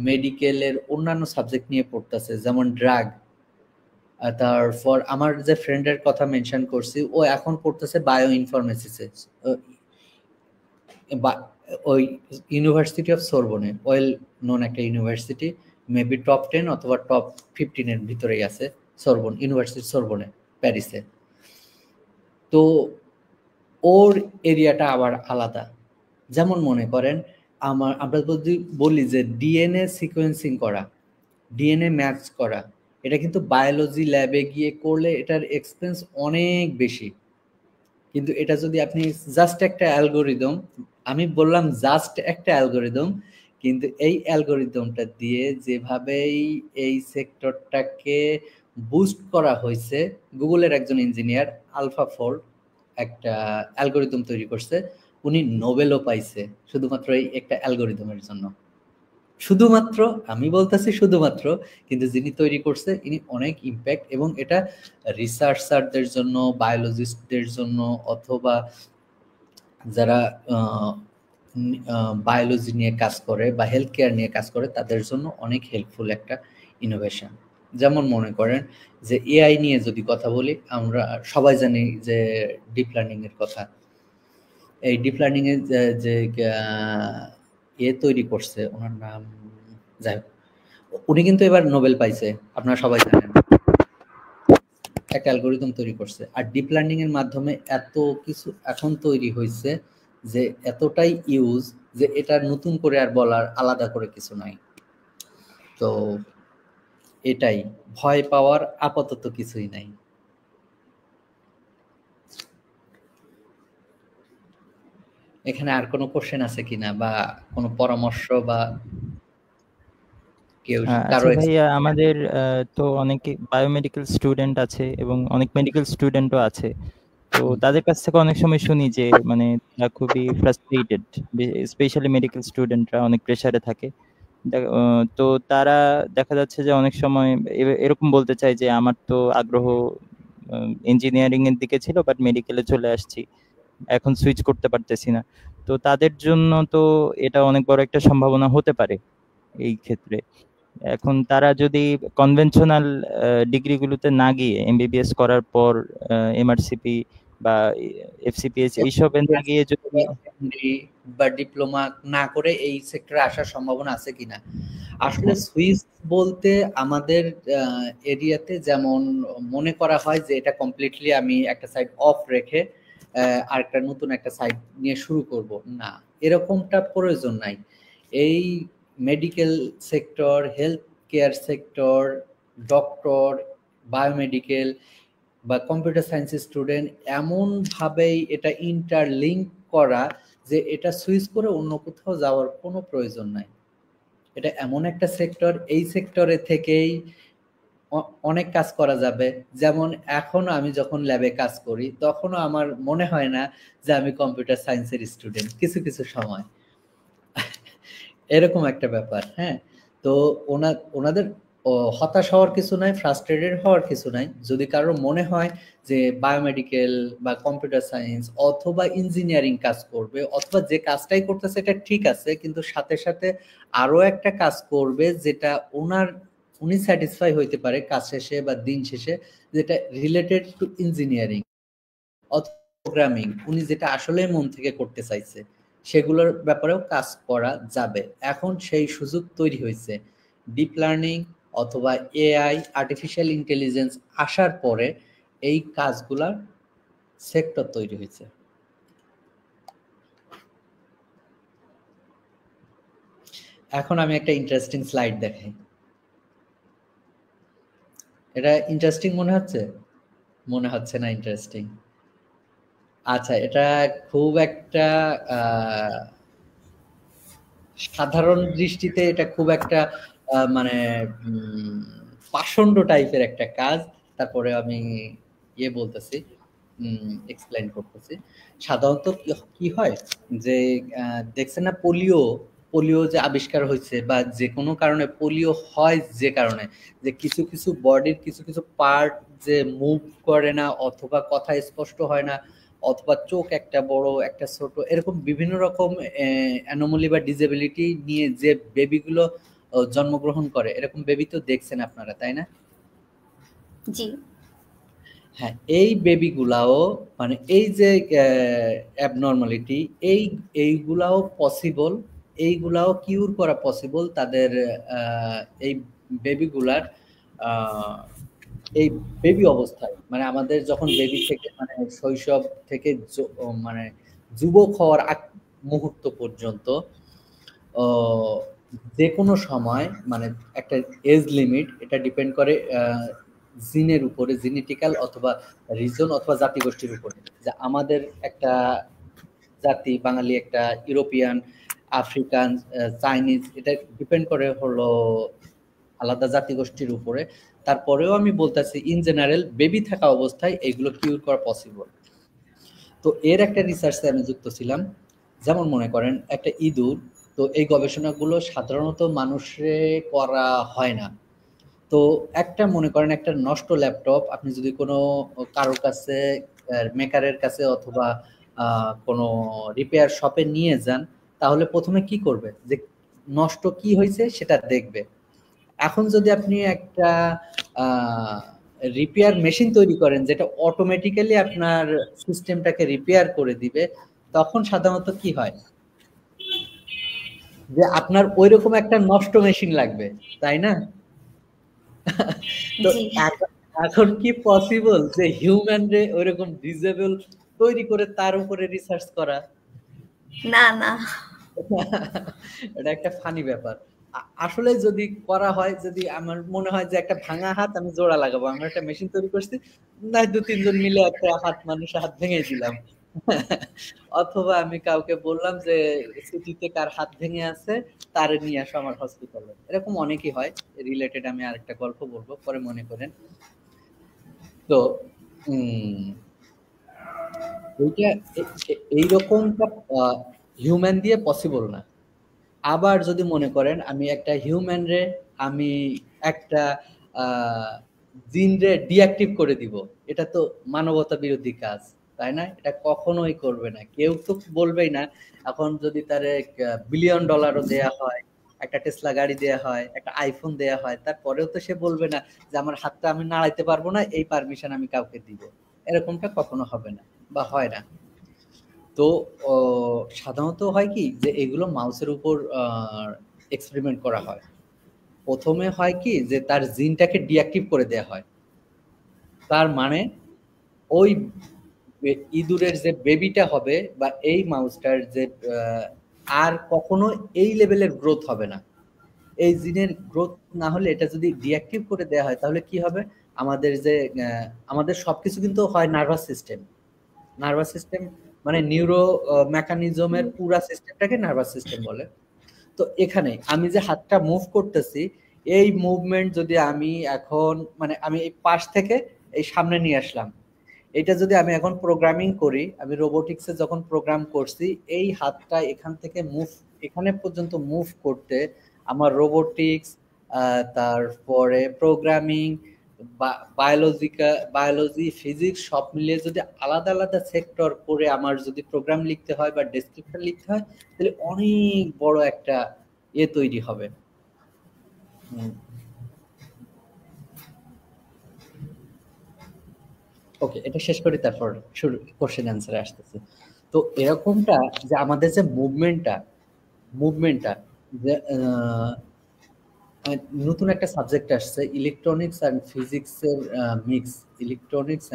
A: মেডিকেলের অন্যান্য সাবজেক্ট নিয়ে পড়তেছে, যেমন ড্রাগ। তারপর আমার যে ফ্রেন্ডের কথা মেনশন করছি, ও এখন পড়তেছে বায়ো ইনফরমেসিসে, ওই ইউনিভার্সিটি অফ সোরবনে, ওয়েল নোন একটা ইউনিভার্সিটি, মেবি টপ 10 অথবা টপ 15-এর ভিতরেই আছে, সোরবন ইউনিভার্সিটি, সোরবনে, প্যারিসে। তো ওর এরিয়াটা আবার আলাদা। যেমন মনে করেন আমরা যদি বলি যে ডিএনএ সিকোয়েন্সিং করা, ডিএনএ ম্যাচ করা, এটা কিন্তু বায়োলজি ল্যাবে গিয়ে করলে এটার এক্সপেন্স অনেক বেশি। কিন্তু এটা যদি আপনি জাস্ট একটা অ্যালগোরিদম, আমি বললাম জাস্ট একটা অ্যালগোরিদম, কিন্তু এই অ্যালগোরিদমটা দিয়ে যেভাবেই এই সেক্টরটাকে বুস্ট করা হয়েছে, গুগলের একজন ইঞ্জিনিয়ার আলফাফোল্ড একটা অ্যালগোরিদম তৈরি করছে, উনি নোবেলও পাইছে শুধুমাত্র এই একটা অ্যালগোরিদমের জন্য। শুধুমাত্র, আমি বলতেছি শুধুমাত্র, কিন্তু যিনি তৈরি করছে ইনি অনেক ইম্প্যাক্ট, এবং এটা রিসার্চারদের জন্য, বায়োলজিস্টদের জন্য, অথবা যারা বায়োলজি নিয়ে কাজ করে বা হেলথ কেয়ার নিয়ে কাজ করে, তাদের জন্য অনেক হেল্পফুল একটা ইনোভেশন। যেমন মনে করেন যে এআই নিয়ে যদি কথা বলি, আমরা সবাই জানি যে ডিপ লার্নিং এর কথা। এই ডিপ লার্নিং এর যে তৈরি করছে, ওনার নাম, যাই হোক, উনি কিন্তু এবার নোবেল পাইছে, আপনারা সবাই জানেন। একটা অ্যালগোরিদম তৈরি করছে, আর ডিপ লার্নিং এর মাধ্যমে এত কিছু এখন তৈরি হয়েছে যে এতটাই ইউজ যে এটা নতুন করে আর বলার আলাদা করে কিছু নাই। তো এটাই, ভয় পাওয়ার আপাতত কিছুই নাই। এখানে আর কোনো কোশ্চেন আছে কিনা, বা কোনো পরামর্শ, বা কেউ কারো?
E: ভাইয়া, আমাদের তো অনেকে বায়োমেডিক্যাল স্টুডেন্ট আছে এবং অনেক মেডিকেল স্টুডেন্টও আছে। তো তাদের কাছ থেকে অনেক সময় শুনি যে মানে তারা খুবই ফ্রাস্ট্রেটেড, স্পেশালি মেডিকেল স্টুডেন্টরা অনেক প্রেসারে থাকে। তো তারা দেখা যাচ্ছে যে অনেক সময় এরকম বলতে চায় যে আমার তো আগ্রহ ইঞ্জিনিয়ারিং এর দিকে ছিল, বাট মেডিকেলে চলে আসছি, এখন সুইচ করতে পারতেছি না। তো তাদের জন্য তো এটা অনেক বড় একটা সম্ভাবনা হতে পারে এই ক্ষেত্রে। এখন তারা যদি কনভেনশনাল ডিগ্রিগুলোতে না গিয়ে এমবিবিএস করার পর এমআরসিপি বা এফসিপিএস এইসবে না গিয়ে যদি
A: বা ডিপ্লোমা না করে এই সেক্টরে আসার সম্ভাবনা আছে কিনা? আসলে সুইচ বলতে আমাদের এরিয়াতে যেমন মনে করা হয় যে এটা কমপ্লিটলি আমি একটা সাইড অফ রেখে আর একটা নতুন একটা সাইড নিয়ে শুরু করব, না, এরকমটা প্রয়োজন নাই। এই medical sector, health care sector, doctor, biomedical বা কম্পিউটার সায়েন্সের স্টুডেন্ট এমনভাবেই এটা ইন্টারলিঙ্ক করা যে এটা সুইচ করে অন্য কোথাও যাওয়ার কোনো প্রয়োজন নাই। এটা এমন একটা সেক্টর, এই সেক্টরে থেকেই অনেক কাজ করা যাবে। যেমন এখন আমি যখন ল্যাবে কাজ করি, তখনও আমার মনে হয় না যে আমি কম্পিউটার সায়েন্সের স্টুডেন্ট, কিছু কিছু সময় এরকম একটা ব্যাপার। হ্যাঁ, তো ওনাদের হতাশ হওয়ার কিছু নাই, ফ্রাস্ট্রেটেড হওয়ার কিছু নাই। যদি কারোর মনে হয় যে বায়োমেডিকেল বা কম্পিউটার সায়েন্স অথবা ইঞ্জিনিয়ারিং কাজ করবে, অথবা যে কাজটাই করতেছে এটা ঠিক আছে, কিন্তু সাথে সাথে আরো একটা কাজ করবে যেটা উনি স্যাটিসফাই হইতে পারে কাজ শেষে বা দিন শেষে, যেটা রিলেটেড টু ইঞ্জিনিয়ারিং অথবা প্রোগ্রামিং, উনি যেটা আসলে মন থেকে করতে চাইছে সেগুলোর ব্যাপারেও কাজ করা যাবে। এখন সেই সুযোগ তৈরি হয়েছে ডিপ লার্নিং অথবা এআই, আর্টিফিশিয়াল ইন্টেলিজেন্স আসার পরে এই কাজগুলার সেক্টর তৈরি হয়েছে। এখন আমি একটা ইন্টারেস্টিং স্লাইড দেখাই। এটা ইন্টারেস্টিং মনে হচ্ছে? মনে হচ্ছে না ইন্টারেস্টিং? আচ্ছা, এটা খুব একটা সাধারণ দৃষ্টিতে এটা খুব একটা মানে পাষণ্ড টাইপের একটা কাজ। তারপরে আমি বলতেছি, এক্সপ্লেইন করতেছি। সাধারণত কি হয় যে দেখছেন না পোলিও যে আবিষ্কার হয়েছে বা যে কোনো কারণে পোলিও হয়, যে কারণে যে কিছু কিছু বডির কিছু কিছু পার্ট যে মুভ করে না, অথবা কথা স্পষ্ট হয় না, অথবা চোখ একটা বড় একটা ছোট, এরকম বিভিন্ন রকম অ্যানোমালি বা ডিসেবিলিটি নিয়ে যে বেবিগুলো জন্মগ্রহণ করে, এরকম বেবি তো দেখছেন আপনারা, তাই না?
D: জি।
A: হ্যাঁ, এই বেবিগুলাও মানে এই যে অ্যাবনর্মালিটি, এইগুলাও পসিবল, এইগুলাও কিউর করা পসিবল তাদের এই বেবিগুলার এই বেবি অবস্থায়, মানে আমাদের যখন বেবি থেকে মানে শৈশব থেকে মানে যুবক হওয়ার আগ মুহূর্ত পর্যন্ত যে কোনো সময়, মানে একটা এজ লিমিট, এটা ডিপেন্ড করে জিনের উপরে, জেনেটিক্যাল অথবা রিজন অথবা জাতিগোষ্ঠীর উপরে। যে আমাদের একটা জাতি বাঙালি, একটা ইউরোপিয়ান, আফ্রিকান, চাইনিজ, এটা ডিপেন্ড করে হলো আলাদা জাতিগোষ্ঠীর উপরে। তারপরেও আমি বলতেছি ইন জেনারেল বেবি থাকা অবস্থায় এগুলো কিউর করা পসিবল। তো এর একটা রিসার্চে আমি যুক্ত ছিলাম। যেমন মনে করেন একটা ইঁদুর, তো এই গবেষণাগুলো সাধারণত মানুষে করা হয় না। তো একটা মনে করেন একটা নষ্ট ল্যাপটপ আপনি যদি কোনো কারোর কাছে, মেকারের কাছে অথবা কোনো রিপেয়ার শপে নিয়ে যান, তাহলে প্রথমে কি করবে, যে নষ্ট কি হয়েছে সেটা দেখবে। এখন যদি আপনি একটা রিপেয়ার মেশিন তৈরি করেন যেটা অটোমেটিক্যালি আপনার সিস্টেমটাকে রিপেয়ার করে দিবে, তখন সাধারণত কি হয়, যে আপনার ওইরকম একটা নষ্ট মেশিন লাগবে, তাই না? তো
D: জি।
A: এখন কি পসিবল যে হিউম্যান রে ওইরকম ডিজেবল তৈরি করে তার উপরে রিসার্চ করা?
D: না না,
A: এটা একটা ফানি ব্যাপার। আসলে যদি করা হয়, যদি আমার মনে হয় যে একটা ভাঙা হাত আমি জোড়া লাগাবো, আমরা একটা মেশিন তৈরি করছি, না 2-3 জন মিলে একটা মানুষের হাত ভেঙে দিলাম, অথবা আমি কাউকে বললাম যে সিটিতে কার হাত ভেঙে আছে তারে নিয়ে আসো আমার হসপিটালে। এরকম অনেকই হয়। রিলেটেড আমি আরেকটা গল্প বলবো, পরে মনে করেন। তো এইরকমটা হিউম্যান দিয়ে পসিবল না। আবার যদি মনে করেন আমি একটা হিউম্যান রে আমি একটা জিন রে ডিঅ্যাক্টিভ করে দিব, এটা তো মানবতা বিরোধী কাজ, তাই না? এটা কখনোই করবে না, কেউ তো বলবেই না। এখন যদি তারে বিলিয়ন ডলারও দেয়া হয়, একটা টেসলা গাড়ি দেয়া হয়, একটা আইফোন দেয়া হয়, তারপরেও তো সে বলবে না যে আমার হাতটা আমি নাড়াইতে পারবো না, এই পারমিশন আমি কাউকে দিব। এরকমটা কখনো হবে না বা হয় না। তো সাধারণত হয় কি যে এগুলো মাউসের উপর এক্সপেরিমেন্ট করা হয়। প্রথমে হয় কি যে তার জিনটাকে ডিঅ্যাক্টিভ করে দেয়া হয়। তার মানে ওই ইঁদুরের যে বেবিটা হবে বা এই মাউসটার যে আর কখনো এই লেভেলের গ্রোথ হবে না। এই জিনের গ্রোথ না হলে, এটা যদি ডিঅ্যাক্টিভ করে দেয়া হয়, তাহলে কি হবে, আমাদের যে আমাদের সবকিছু কিন্তু হয় নার্ভাস সিস্টেম। নার্ভাস সিস্টেম মানে নিউরো মেকানিজমের পুরা সিস্টেমটাকে নার্ভাস সিস্টেম বলে। তো এখানে আমি যে হাতটা মুভ করতেছি, এই মুভমেন্ট যদি আমি এখন মানে আমি এই পাশ থেকে এই সামনে নিয়ে আসলাম, এটা যদি আমি এখন প্রোগ্রামিং করি, আমি রোবোটিক্সে যখন প্রোগ্রাম করছি, এই হাতটা এখান থেকে মুভ এখানে পর্যন্ত মুভ করতে আমার রোবোটিক্স তারপরে প্রোগ্রামিং, বায়োলজি, ফিজিক্স সব মিলিয়ে যদি আলাদা আলাদা সেক্টর করে আমার যদি প্রোগ্রাম লিখতে হয় বা ডেসক্রিপশন লিখতে হয়, তাহলে অনেক বড় একটা তৈরি হবে। ওকে, এটা শেষ করি, তারপর শুরু কোশ্চেন অ্যান্সারে আসতেছে। তো এরকমটা যে আমাদের যে মুভমেন্টটা যে নতুন একটা সাবজেক্ট আসছে, ইলেকট্রনিক্স অ্যান্ড ফিজিক্স এর মিক্স, ইলেকট্রনিক্স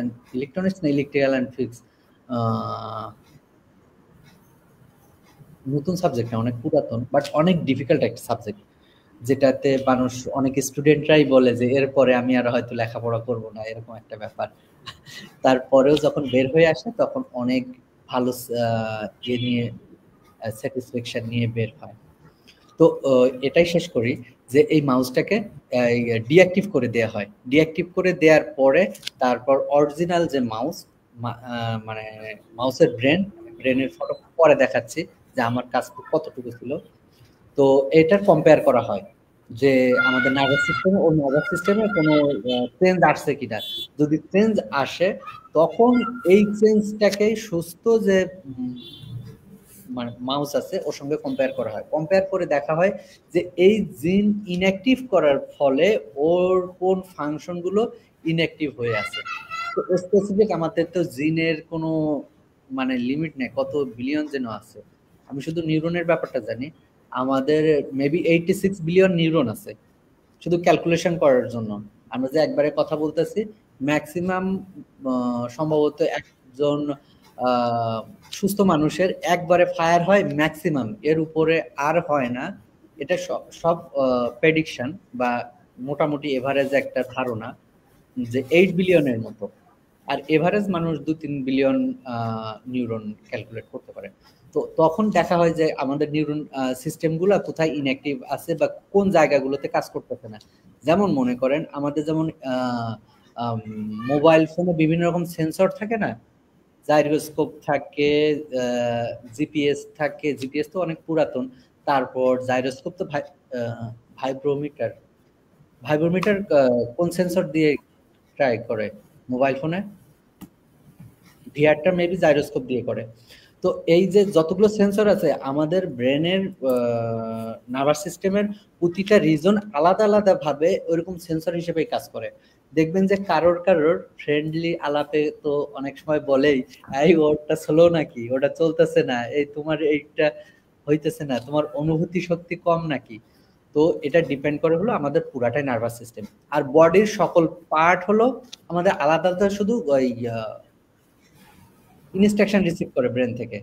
A: না ইলেকট্রিক্যাল অ্যান্ড ফিজিক্স, নতুন সাবজেক্ট না, অনেক পুরাতন, বাট অনেক ডিফিকাল্ট একটা সাবজেক্ট, যেটাতে মানুষ অনেক স্টুডেন্টরাই বলে যে এরপরে আমি আর হয়তো লেখাপড়া করব না, এরকম একটা ব্যাপার। তারপরেও যখন বের হয়ে আসে তখন অনেক ভালো নিয়ে স্যাটিসফ্যাকশন নিয়ে বের হয়। তো এটাই শেষ করি যে এই মাউসটাকে ডিঅ্যাক্টিভ করে দেওয়া হয়। ডিঅ্যাক্টিভ করে দেওয়ার পরে তারপর অরিজিনাল যে মাউস, মানে মাউসের ব্রেনের ফটো পরে দেখাচ্ছি যে আমার কাজ কতটুকু ছিল। তো এটার কম্পেয়ার করা হয় যে আমাদের নার্ভাস সিস্টেমে ও নার্ভাস সিস্টেমে কোনো চেঞ্জ আসছে কিনা। যদি চেঞ্জ আসে তখন এই চেঞ্জটাকেই সুস্থ যে মানে মাউস আছে ওর সঙ্গে কম্পেয়ার করা হয়। কম্পেয়ার করে দেখা হয় যে এই জিন ইনঅ্যাক্টিভ করার ফলে ওর কোন ফাংশনগুলো ইনঅ্যাক্টিভ হয়ে আছে। তো স্পেসিফিক আমাদের তো জিনের কোনো মানে লিমিট নেই, কত বিলিয়ন যেন আছে। আমি শুধু নিউরনের ব্যাপারটা জানি, আমাদের মেবি 86 বিলিয়ন নিউরন আছে শুধু ক্যালকুলেশন করার জন্য। আমরা যে একবারে কথা বলতেছি, ম্যাক্সিমাম সম্ভবত একজন সুস্থ মানুষের একবারে ফায়ার হয় ম্যাক্সিমাম, এর উপরে আর হয় না। এটা সব প্রেডিকশন বা মোটামুটি এভারেজ একটা ধারণা যে 8 বিলিয়নের মতো, আর এভারেজ মানুষ 2-3 বিলিয়ন নিউরন ক্যালকুলেট করতে পারে। তো তখন দেখা হয় যে আমাদের নিউরন সিস্টেমগুলো কোথায় ইনঅ্যাক্টিভ আছে বা কোন জায়গাগুলোতে কাজ করতেছে না। যেমন মনে করেন আমাদের যেমন মোবাইল ফোনে বিভিন্ন রকম সেন্সর থাকে না, জাইরোস্কোপ থাকে, জিপিএস থাকে, জিপিএস তো অনেক পুরাতন, তারপর জাইরোস্কোপ তো ভাইব্রোমিটার কোন সেন্সর দিয়ে ট্রাই করে মোবাইল ফোনে? ভিআরটা মেবি জাইরোস্কোপ দিয়ে করে। তো এই যে যতগুলো সেন্সর আছে আমাদের ব্রেনের নার্ভাস সিস্টেমের প্রতিটা রিজন আলাদা আলাদা ভাবে ওইরকম সেন্সর হিসেবে কাজ করে। দেখবেন যে কারোর ফ্রেন্ডলি আলাপে তো অনেক সময় বলেই, এই ওটা স্লো নাকি, ওটা চলতেছে না, এই তোমার এইটা হইতেছে না, তোমার অনুভূতি শক্তি কম নাকি। তো এটা ডিপেন্ড করে হলো আমাদের পুরাটাই নার্ভাস সিস্টেম। আর বডির সকল পার্ট হলো আমাদের আলাদা আলাদা, শুধু ওই ইনস্ট্রাকশন রিসিভ করে ব্রেন থেকে,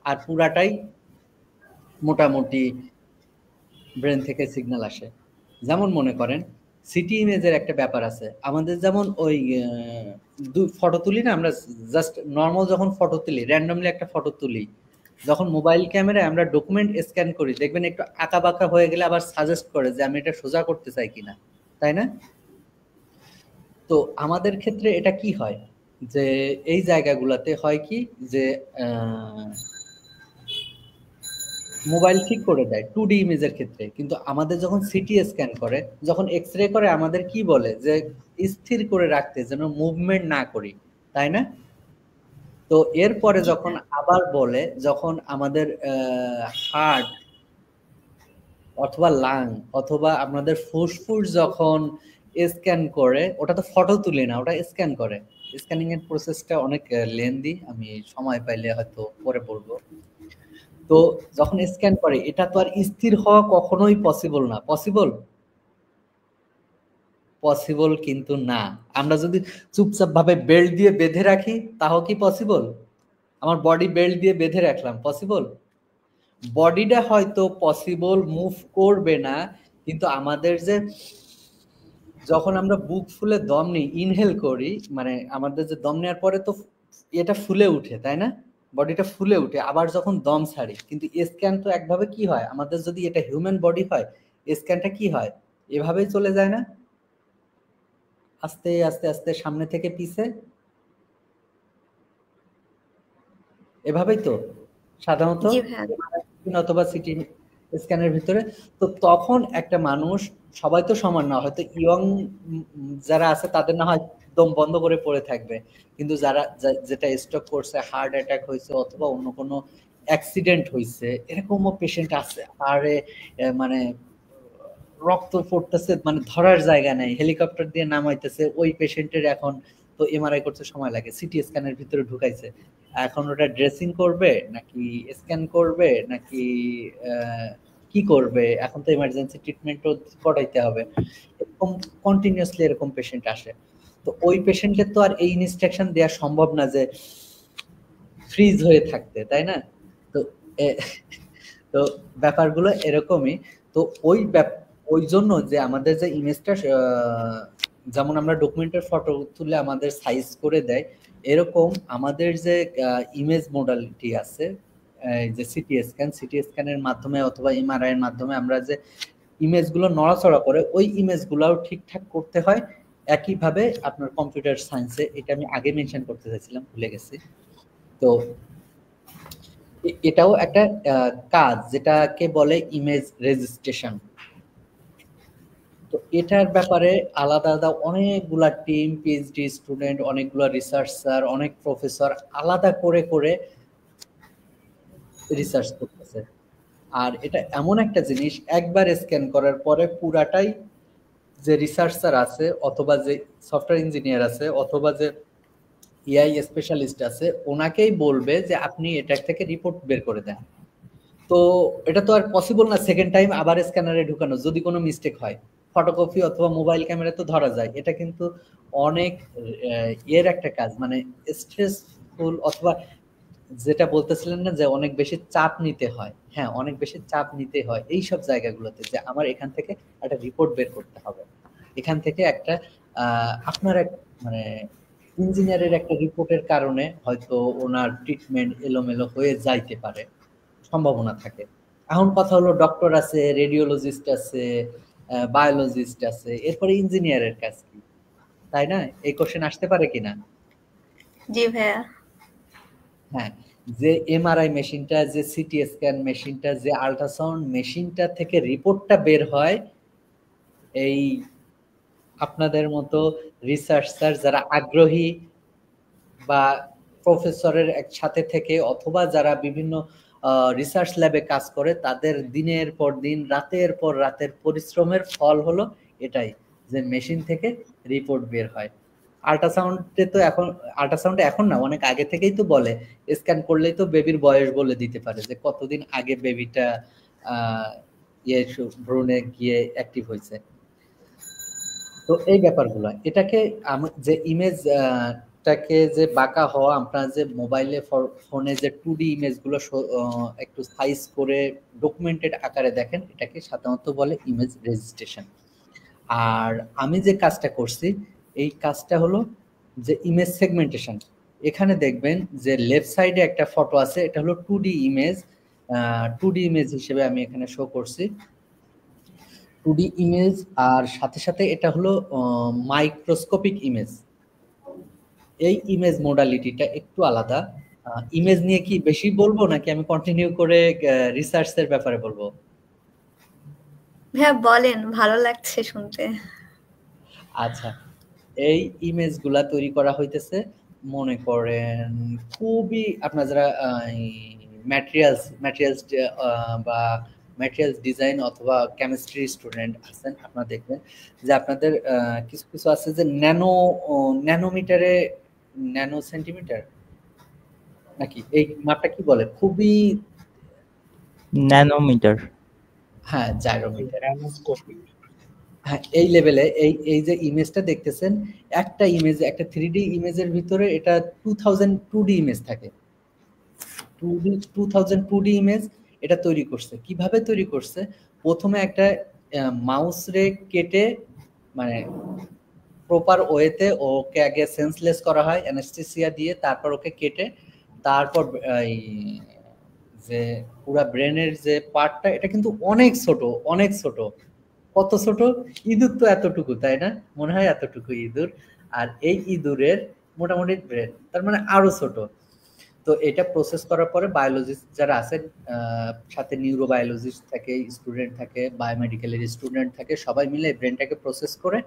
A: আর পুরাটাই মোটামুটি ব্রেন থেকে সিগন্যাল আসে। যেমন মনে করেন সিটি ইমেজের একটা ব্যাপার আছে আমাদের, যেমন ওই ফটো তুলি না আমরা, জাস্ট নর্মাল যখন ফটো তুলি, র্যান্ডমলি একটা ফটো তুলি, যখন মোবাইল ক্যামেরায় আমরা ডকুমেন্ট স্ক্যান করি দেখবেন একটু আঁকা বাঁকা হয়ে গেলে আবার সাজেস্ট করে যে আমি এটা সোজা করতে চাই কিনা, তাই না? তো আমাদের ক্ষেত্রে এটা কি হয় যে এই জায়গাগুলোতে হয় কি যে মোবাইল ঠিক করে দেয় 2D ইমেজের ক্ষেত্রে, কিন্তু আমাদের যখন সিটি স্ক্যান করে, যখন এক্স-রে করে, আমাদের কি বলে যে স্থির করে রাখতে, যেন মুভমেন্ট না করি, তাই না? তো এরপরে যখন আবার বলে, যখন আমাদের হার্ট অথবা লাং অথবা আমাদের ফুসফুস যখন স্ক্যান করে, ওটা তো ফটো তুলে না, ওটা স্ক্যান করে। স্ক্যানিং এর প্রসেসটা অনেক লেন্দি, আমি সময় পাইলে হয়তো পরে বলবো। তো যখন স্ক্যান করে, এটা তো আর স্থির হওয়া কখনোই পসিবল না। পসিবল কিন্তু না। আমরা যদি চুপচাপ ভাবে বেল্ট দিয়ে বেঁধে রাখি তাও কি পসিবল? আমার বডি বেল্ট দিয়ে বেঁধে রাখলাম, পসিবল? বডিটা হয়তো পসিবল মুভ করবে না, কিন্তু আমাদের যে যখন আমরা বুক ফুলে দম নিই, ইনহেল করি, মানে আমাদের যে দম নেওয়ার পরে তো এটা ফুলে উঠে, তাই না? বডিটা ফুলে উঠে, আবার যখন দম ছাড়ি, কিন্তু স্ক্যান তো একভাবে কি হয়, আমাদের যদি এটা হিউম্যান বডি হয়, স্ক্যানটা কি হয়, এভাবেই চলে যায় না, আস্তে আস্তে আস্তে সামনে থেকে পিছে, এভাবেই তো সাধারণত
D: জি ভাইয়া।
A: অথবা সিটি স্ক্যানের ভিতরে। তো তখন একটা মানুষ, সবাই তো সমান না, হয়তো ইয়ং যারা আছে তাদের না হয় দম বন্ধ করে পড়ে থাকবে, কিন্তু যারা যেটা স্ট্রোক করছে, হার্ট অ্যাটাক হয়েছে অথবা অন্য কোনো অ্যাক্সিডেন্ট হয়েছে, এরকমও পেশেন্ট আছে। আরে মানে রক্ত পড়তেছে, মানে ধরার জায়গা নেই, হেলিকপ্টার দিয়ে নামাইতেছে ওই পেশেন্টের। এখন তো এমআরআই করতে সময় লাগে, সিটি স্ক্যানের ভিতরে ঢুকাইছে, এখন ওটা ড্রেসিং করবে নাকি স্ক্যান করবে নাকি কি করবে, এখন তো ইমার্জেন্সি ট্রিটমেন্টও করাইতে হবে। এরকম কন্টিনিউয়াসলি এরকম পেশেন্ট আসে। তো ওই পেশেন্টের তো আর এই ইনস্ট্রাকশন দেওয়া সম্ভব না যে ফ্রিজ হয়ে থাকতে, তাই না? তো তো ব্যাপারগুলো এরকমই। তো ওই জন্য যে আমাদের যে ইমেজটা, যেমন আমরা ডকুমেন্টের ফটো তুলে আমাদের সাইজ করে দেয়, এরকম আমাদের যে ইমেজ মডালিটি আছে, যে সিটি স্ক্যানের মাধ্যমে অথবা এমআরআই এর মাধ্যমে আমরা যে ইমেজগুলো নড়াচড়া করে, ওই ইমেজগুলোও ঠিকঠাক করতে হয় একইভাবে আপনার কম্পিউটার সায়েন্সে। এটা আমি আগে মেনশন করতে চাইছিলাম, ভুলে গেছি। তো এটাও একটা কাজ যেটাকে বলে ইমেজ রেজিস্ট্রেশন। তো এটার ব্যাপারে আলাদা আলাদা অনেকগুলা টিম, পিএইচডি স্টুডেন্ট, অনেকগুলো রিসার্চার, অনেক প্রফেসর আলাদা করে করে রিসার্চ করতেছে। আর এটা এমন একটা জিনিস, একবার স্ক্যান করার পরে পুরাটাই যে রিসার্চার আছে অথবা যে সফটওয়্যার ইঞ্জিনিয়ার আছে অথবা যে এআই স্পেশালিস্ট আছে, ওনাকেই বলবে যে আপনি এটা থেকে রিপোর্ট বের করে দেন। তো এটা তো আর পসিবল না সেকেন্ড টাইম আবার স্ক্যানারে ঢুকানো, যদি কোনো মিস্টেক হয়। ফটোকপি অথবা মোবাইল ক্যামেরা তো ধরা যায়, এটা কিন্তু অনেক এর একটা কাজ, মানে স্ট্রেসফুল, অথবা যেটা বলতেছিলেন না যে অনেক বেশি চাপ নিতে হয়, হ্যাঁ অনেক বেশি চাপ নিতে হয় এই সব জায়গাগুলোতে, যে আমার এখান থেকে একটা রিপোর্ট বের করতে হবে, এখান থেকে একটা আপনার এক মানে ইঞ্জিনিয়ারের একটা রিপোর্টের কারণে হয়তো ওনার ট্রিটমেন্ট এলোমেলো হয়ে যাইতে পারে, সম্ভাবনা থাকে। এখন কথা হলো ডক্টর আছে, রেডিওলজিস্ট আছে, বায়োলজিস্ট আছে, এরপরে ইঞ্জিনিয়ারের কাজ কি, তাই না? এই কোশ্চেন আসতে পারে কিনা?
D: জি ভাইয়া।
A: হ্যাঁ, যে এমআরআই মেশিনটা, যে সিটি স্ক্যান মেশিনটা, যে আল্ট্রাসাউন্ড মেশিনটা থেকে রিপোর্টটা বের হয়, এই আপনাদের মতো রিসার্চার যারা আগ্রহী বা প্রফেসরের একসাথে থেকে অথবা যারা বিভিন্ন রিসার্চ ল্যাবে কাজ করে, তাদের দিনের পর দিন, রাতের পর রাতের পরিশ্রমের ফল হলো এটাই, যে মেশিন থেকে রিপোর্ট বের হয়। আল্ট্রাসাউন্ডে এখন না, অনেক আগে থেকেই তো বলে, স্ক্যান করলেই তো বেবির বয়স বলে দিতে পারে, যে কতদিন আগে বেবিটা ভ্রূণে গিয়ে অ্যাক্টিভ হয়েছে। তো এই ব্যাপারগুলো, এটাকে যে ইমেজ টাকে যে বাঁকা হওয়া, আপনার যে মোবাইলে ফোনে যে 2D ইমেজগুলো একটু সাইজ করে ডকুমেন্টেড আকারে দেখেন, এটাকে সাধারণত বলে ইমেজ রেজিস্ট্রেশন। আর আমি যে কাজটা করছি, এই কাজটা হলো যে ইমেজ সেগমেন্টেশন। এখানে দেখবেন যে লেফট সাইডে একটা ফটো আছে, এটা হলো 2D ইমেজ। 2D ইমেজ হিসেবে আমি এখানে শো করছি 2D ইমেজ, আর সাথে সাথে এটা হলো মাইক্রোস্কোপিক ইমেজ। এই ইমেজ মোডালিটিটা একটু আলাদা। ইমেজ নিয়ে কি বেশি বলবো নাকি আমি কন্টিনিউ করে রিসার্চের ব্যাপারে বলবো?
D: হ্যাঁ বলেন, ভালো লাগছে শুনতে।
A: আচ্ছা, এই ইমেজগুলা তৈরি করা হইতেছে, মনে করেন খুবই আপনার যারা ম্যাটেরিয়ালস বা ম্যাটেরিয়ালস ডিজাইন অথবা কেমিস্ট্রি স্টুডেন্ট আছেন, আপনারা দেখবেন যে আপনাদের কিছু কিছু আছে যে ন্যানোমিটারে, ন্যানো সেন্টিমিটার নাকি এই মাপটা কি বলে, খুবই
E: ন্যানোমিটার।
A: হ্যাঁ, জাইরোমিটার।
B: ন্যানোস্কোপিক।
A: হ্যাঁ, এই লেভেলে এই যে ইমেজটা দেখতেছেন, একটা ইমেজ, একটা 3D ইমেজের ভিতরে এটা 2000 2D ইমেজ থাকে। 2000 2D ইমেজ এটা তৈরি করছে। কিভাবে তৈরি করছে? প্রথমে একটা মাউস রে কেটে, মানে প্রপার ওয়েতে ওকে আগে সেন্সলেস করা হয় অ্যানেস্থেসিয়া দিয়ে, তারপর ওকে কেটে, তারপর এই যে পুরা ব্রেনের যে পার্টটা, এটা কিন্তু অনেক ছোট, অনেক ছোট। কত ছোট? ইঁদুর তো এতটুকু, তাই না? মনে হয় এতটুকু ইঁদুর। আর এই ইঁদুরের মোটামুটি ব্রেন, তার মানে আরো ছোট। তো তো এটা প্রসেস করার পরে বায়োলজিস্ট যারা আছেন, সাথে নিউরোবায়োলজিস্ট থাকে, স্টুডেন্ট থাকে, বায়োমেডিক্যালের স্টুডেন্ট থাকে, সবাই মিলে ব্রেনটাকে প্রসেস করে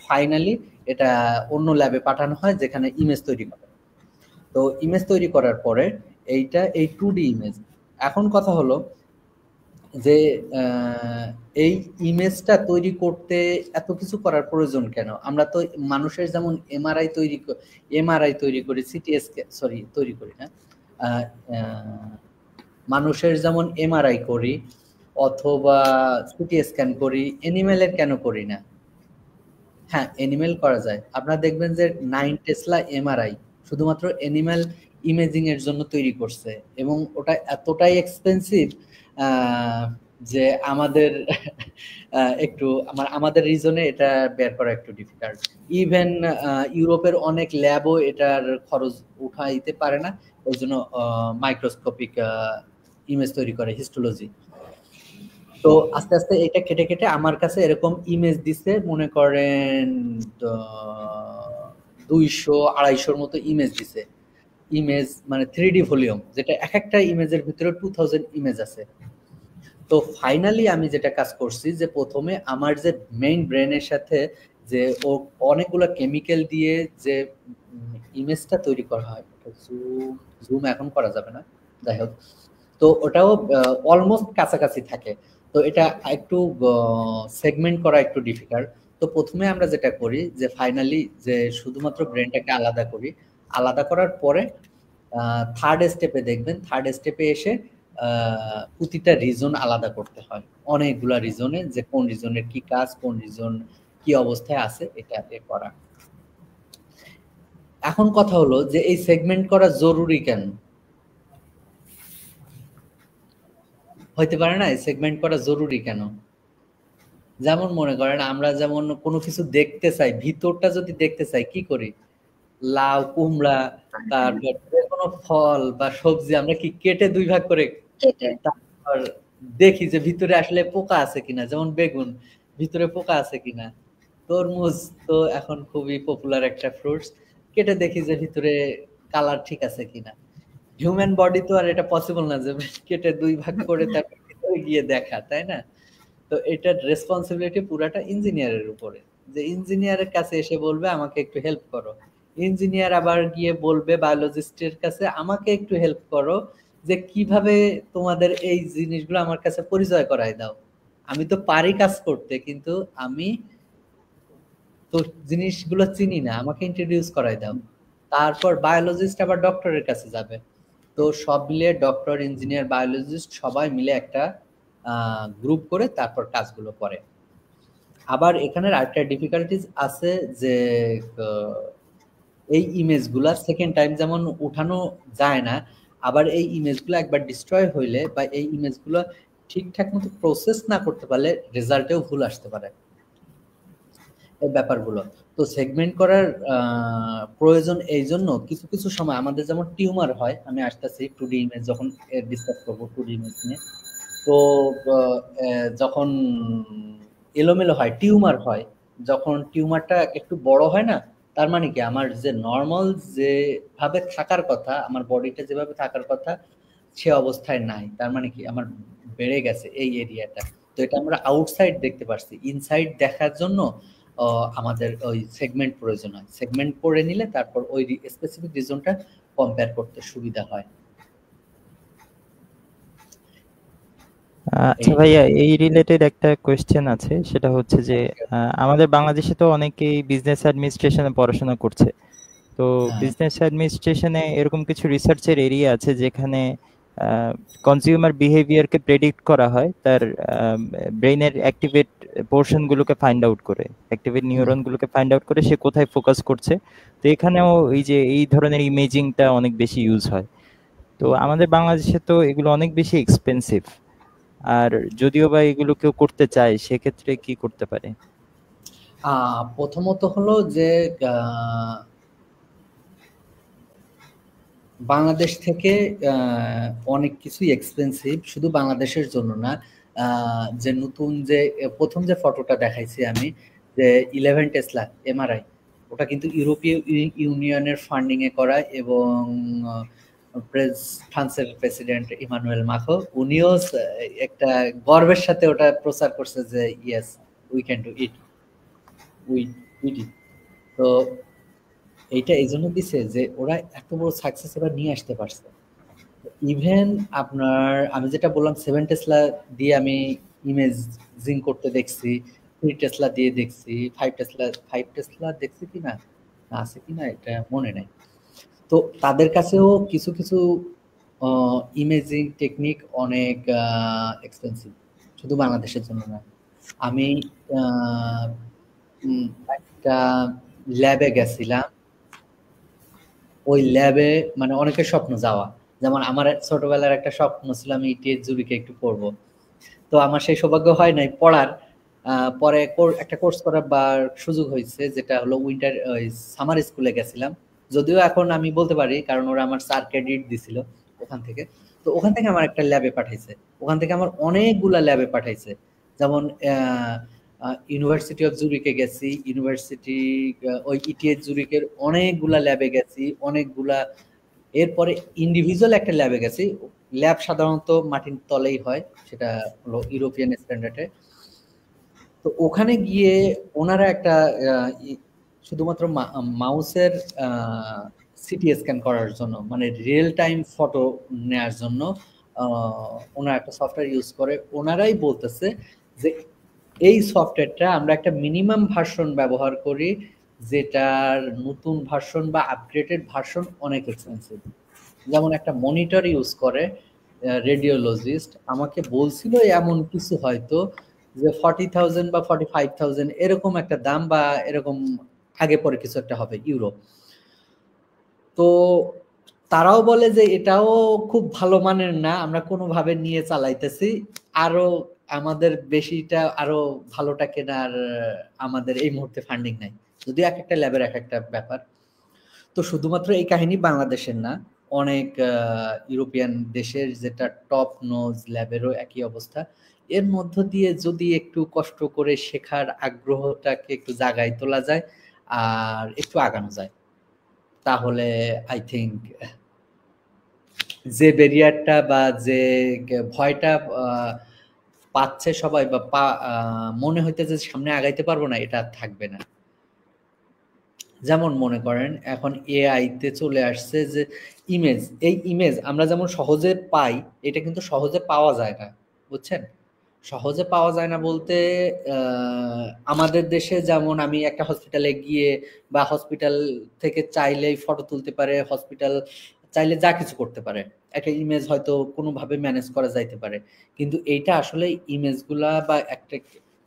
A: ফাইনালি এটা অন্য ল্যাবে পাঠানো হয় যেখানে ইমেজ তৈরি করে। তো ইমেজ তৈরি করার পরে এই 2D ইমেজ, এখন কথা হলো যে এই ইমেজটা তৈরি করতে এত কিছু করার প্রয়োজন কেন? আমরা তো মানুষের যেমন এমআরআই তৈরি করি, তৈরি করি না, মানুষের যেমন এমআরআই করি অথবা সিটি স্ক্যান করি, এনিমেলের কেন করি না? হ্যাঁ, এনিমেল করা যায়। আপনারা দেখবেন যে 9 টেসলা এমআরআই শুধুমাত্র এনিম্যাল ইমেজিং এর জন্য তৈরি করছে, এবং ওটা এতটাই এক্সপেন্সিভ যে আমাদের একটু আমাদের রিজনে এটা বের করা একটু ডিফিকাল্ট। ইভেন ইউরোপের অনেক ল্যাবও এটার খরচ উঠাইতে পারে না, ওই জন্য মাইক্রোস্কোপিক ইমেজ তৈরি করে, হিস্টোলজি। তো আস্তে আস্তে এটা কেটে কেটে আমার কাছে এরকম ইমেজ দিছে, মনে করেন 200-250 মতো ইমেজ দিছে। ইমেজ মানে 3D ভলিউম, যেটা এক একটা ইমেজের ভিতরে 2000 ইমেজ আছে। তো ফাইনালি আমি যেটা কাজ করছি যে প্রথমে আমার যে মেইন ব্রেনের সাথে যে অনেকগুলো কেমিক্যাল দিয়ে যে ইমেজটা তৈরি করা হয়, জুম এখন করা যাবে না, যাই হোক, তো ওটাও অলমোস্ট কাছাকাছি থাকে। তো এটা একটু সেগমেন্ট করা একটু ডিফিকাল্ট। তো প্রথমে আমরা যেটা করি যে ফাইনালি যে শুধুমাত্র ব্রেনটাকে আলাদা করি, আলাদা করার পরে থার্ড স্টেপে দেখবেন, থার্ড স্টেপে এসে প্রতিটা রিজন আলাদা করতে হয়, অনেকগুলা রিজনে, যে কোন রিজনের কি কাজ, কোন রিজন কি অবস্থায় আছে, এটা করা। এখন কথা হলো যে এই সেগমেন্ট করা জরুরি কেন? হইতে পারে না, সেগমেন্ট করা জরুরি কেন? যেমন মনে করেন আমরা যেমন কোনো কিছু দেখতে চাই, ভিতরটা যদি দেখতে চাই কি করি? লাউ, কুমড়া, তারপর কোনো ফল বা সবজি আমরা কি কেটে 2 ভাগ করে তারপর দেখি যে ভিতরে আসলে পোকা আছে কিনা, যেমন বেগুন, ভিতরে পোকা আছে কিনা। তরমুজ তো এখন খুবই পপুলার একটা ফ্রুটস, কেটে দেখি যে ভিতরে কালার ঠিক আছে কিনা। হিউম্যান বডি তো আর এটা পসিবল না যে কেটে 2 ভাগ করে তারপর ভিতরে গিয়ে দেখা, তাই না? তো এটার রেসপন্সিবিলিটি পুরাটা ইঞ্জিনিয়ারের উপরে, যে ইঞ্জিনিয়ারের কাছে এসে বলবে আমাকে একটু হেল্প করো, ইঞ্জিনিয়ার আবার গিয়ে বলবে বায়োলজিস্টের কাছে আমাকে একটু হেল্প করো, যে কিভাবে তোমাদের এই জিনিসগুলো আমার কাছে পরিচয় করায় দাও। আমি তো পারি কাজ করতে, কিন্তু আমি তো জিনিসগুলো চিনি না, আমাকে ইন্ট্রোডিউস করায় দাও। তারপর বায়োলজিস্ট আবার ডক্টরের কাছে যাবে। তো সব মিলিয়ে ডক্টর, ইঞ্জিনিয়ার, বায়োলজিস্ট সবাই মিলে একটা গ্রুপ করে তারপর কাজগুলো করে। আবার এখানে আরেকটা ডিফিকাল্টিজ আছে যে এই ইমেজগুলা সেকেন্ড টাইম যেমন উঠানো যায় না, আবার এই ইমেজগুলো একবার ডিস্ট্রয় হইলে বা এই ইমেজগুলো ঠিকঠাক মতো প্রসেস না করতে পারলে রেজাল্টেও ভুল আসতে পারে, এই ব্যাপারগুলো। তো সেগমেন্ট করার প্রয়োজন এই জন্য কিছু কিছু সময় আমাদের যেমন টিউমার হয়, আমি আসতেছি 2D ইমেজ যখন ডিসকাস করবো 2D ইমেজ নিয়ে। তো যখন এলোমেলো হয়, টিউমার হয়, যখন টিউমারটা একটু বড় হয় না, তার মানে কি আমার যে নর্মাল যেভাবে থাকার কথা, আমার বডিটা যেভাবে থাকার কথা সে অবস্থায় নাই, তার মানে কি আমার বেড়ে গেছে এই এরিয়াটা। তো এটা আমরা আউটসাইড দেখতে পারছি, ইনসাইড দেখার জন্য আমাদের ওই সেগমেন্ট প্রয়োজন হয়। সেগমেন্ট করে নিলে তারপর ওই স্পেসিফিক রিজনটা কম্পেয়ার করতে সুবিধা হয়।
E: আচ্ছা ভাইয়া, এই রিলেটেড একটা কোয়েশ্চেন আছে, সেটা হচ্ছে যে আমাদের বাংলাদেশে তো অনেকেই বিজনেস অ্যাডমিনিস্ট্রেশনে পড়াশোনা করছে। তো বিজনেস অ্যাডমিনিস্ট্রেশনে এরকম কিছু রিসার্চের এরিয়া আছে যেখানে কনজিউমার বিহেভিয়ারকে প্রেডিক্ট করা হয় তার ব্রেইনের অ্যাক্টিভেট পোর্শনগুলোকে ফাইন্ড আউট করে, অ্যাক্টিভেট নিউরনগুলোকে ফাইন্ড আউট করে সে কোথায় ফোকাস করছে। তো এখানেও এই ধরনের ইমেজিংটা অনেক বেশি ইউজ হয়। তো আমাদের বাংলাদেশে তো এগুলো অনেক বেশি এক্সপেন্সিভ, আর যদিও বা এগুলো কেউ করতে চায় সেক্ষেত্রে কি করতে পারে?
A: প্রথমত হলো যে বাংলাদেশ থেকে অনেক কিছুই এক্সপেন্সিভ, শুধু বাংলাদেশের জন্য না। যে নতুন যে প্রথম যে ফটোটা দেখাইছি আমি, যে 11 টেসলা এমআরআই, ওটা কিন্তু ইউরোপীয় ইউনিয়নের ফান্ডিং এ করা, এবং ফ্রান্সের প্রেসিডেন্ট ইমানুয়েল মাখো, উনিও একটা গর্বের সাথে ওটা প্রচার করছে যে yes we can do it, we eat. তো এইটা এই জন্য দিছে যে ওরা এত বড় সাকসেস এবার নিয়ে আসতে পারছে। ইভেন আপনার আমি যেটা বললাম 7 টেসলা দিয়ে আমি ইমেজিং করতে দেখছি, 3 টেসলা দিয়ে দেখছি, 5 টেসলা দেখছি কিনা আছে কিনা এটা মনে নাই। তো তাদের কাছেও কিছু কিছু ইমেজিং টেকনিক অনেক এক্সপেন্সিভ, শুধু বাংলাদেশের জন্য না। আমি একটা ল্যাবে গেছিলাম, ওই ল্যাবে মানে অনেকের স্বপ্ন যাওয়া, যেমন আমার ছোটবেলার একটা স্বপ্ন ছিল আমি ইটিএস জুরিকে একটু পড়বো, তো আমার সেই সৌভাগ্য হয় নাই পড়ার। পরে একটা কোর্স করার সুযোগ হয়েছে, যেটা হলো উইন্টার সামার স্কুলে গেছিলাম, যদিও এখন আমি বলতে পারি কারণ ওরা আমার 4 ক্রেডিট দিছিল ওখান থেকে। তো ওখান থেকে আমার একটা ল্যাবে পাঠাইছে, ওখান থেকে আমার অনেকগুলা ল্যাবে পাঠাইছে, যেমন ইউনিভার্সিটি অফ জুরিকে গেছি, ইউনিভার্সিটি ওই ইটিএস জুরিকের অনেকগুলা ল্যাবে গেছি, অনেকগুলা। এরপরে ইন্ডিভিজুয়াল একটা ল্যাবে গেছি, ল্যাব সাধারণত মাটির তলেই হয়, সেটা হলো ইউরোপিয়ান স্ট্যান্ডার্ডে। তো ওখানে গিয়ে ওনারা একটা শুধুমাত্র মাউসের সিটি স্ক্যান করার জন্য, মানে রিয়েল টাইম ফটো নেওয়ার জন্য ওনারা একটা সফটওয়্যার ইউজ করে। ওনারাই বলতেছে যে এই সফটওয়্যারটা আমরা একটা মিনিমাম ভার্সন ব্যবহার করি, যেটার নতুন ভার্সন বা আপগ্রেডেড ভার্সন অনেক এক্সপেন্সিভ। যেমন একটা মনিটর ইউজ করে রেডিওলজিস্ট, আমাকে বলছিল এমন কিছু হয়তো যে 40,000 বা 45,000 এরকম একটা দাম, বা এরকম আগে পরে কিছু একটা হবে ইউরো। তো তারাও বলে যে এটাও খুব ভালো মানের না, আমরা কোনোভাবে নিয়ে চালাইতেছি, আরো আমাদের বেশিটা আরো ভালোটা কেনার আমাদের এই মুহূর্তে ফান্ডিং নাই, যদিও এক একটা ল্যাবের এক একটা ব্যাপার। তো শুধুমাত্র এই কাহিনী বাংলাদেশের না, অনেক ইউরোপিয়ান দেশের যেটা টপ নোজ ল্যাবেরও একই অবস্থা। এর মধ্য দিয়ে যদি একটু কষ্ট করে শেখার আগ্রহটাকে একটু জাগায় তোলা যায় আর একটু আগানো যায়, তাহলে আই থিঙ্ক যে ব্যারিয়ারটা বা যে ভয়টা পাচ্ছে সবাই বা মনে হইতেছে সামনে আগাইতে পারবো না, এটা থাকবে না। যেমন মনে করেন এখন এআই তে চলে আসছে যে এই ইমেজ আমরা যেমন সহজে পাই, এটা কিন্তু সহজে পাওয়া যায় না, বুঝছেন? সহজে পাওয়া যায় না বলতে আমাদের দেশে যেমন আমি একটা হসপিটালে গিয়ে বা হসপিটাল থেকে চাইলেই ফটো তুলতে পারে, হসপিটাল চাইলে যা কিছু করতে পারে, একটা ইমেজ হয়তো কোনোভাবে ম্যানেজ করা যাইতে পারে, কিন্তু এইটা আসলে ইমেজগুলা বা একটা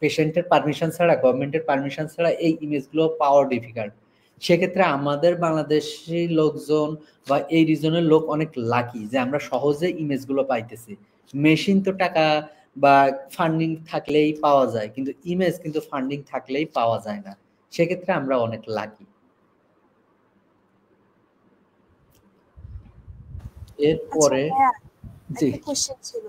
A: পেশেন্টের পারমিশন ছাড়া, গভর্নমেন্টের পারমিশন ছাড়া এই ইমেজগুলো পাওয়া ডিফিকাল্ট। সেক্ষেত্রে আমাদের বাংলাদেশি লোকজন বা এই রিজনের লোক অনেক লাকি যে আমরা সহজে ইমেজগুলো পাইতেছি। মেশিন তো টাকা বা ফান্ডিং থাকলেই পাওয়া যায়, কিন্তু ইমেজ কিন্তু ফান্ডিং থাকলেই পাওয়া যায় না, সেক্ষেত্রে আমরা অনেক লাকি। এরপরে জি
C: একটা কোশ্চেন ছিল,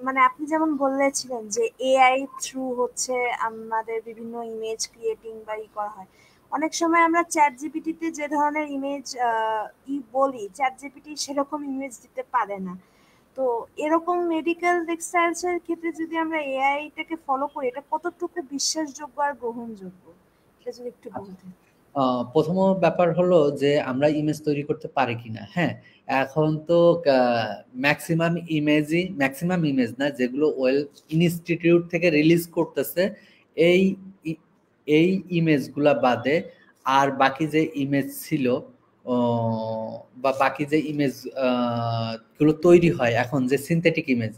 C: মানে আপনি যেমন বলেছিলেন যে এআই থ্রু হচ্ছে আমাদের বিভিন্ন ইমেজ ক্রিয়েটিং বা করা হয়, অনেক সময় আমরা চ্যাট জিপিটিতে যে ধরনের ইমেজ বলি, চ্যাট জিপিটি সেরকম ইমেজ দিতে পারে না। তো এরকম মেডিকেল টেক্সটাইলসের ক্ষেত্রে যদি আমরা এআইটাকে ফলো করি, এটা কতটুকু বিশ্বাসযোগ্য আর গ্রহণযোগ্য, এটা যদি একটু বলতেন।
A: প্রথম ব্যাপার হলো যে আমরা ইমেজ তৈরি করতে পারি কিনা। হ্যাঁ, এখন তো ম্যাক্সিমাম ইমেজ না, যেগুলো ওয়েল ইনস্টিটিউট থেকে রিলিজ করতেছে, এই ইমেজগুলা বাদে আর বাকি যে ইমেজ ছিল বা বাকি যে ইমেজ গুলো তৈরি হয় এখন, যে সিনথেটিক ইমেজ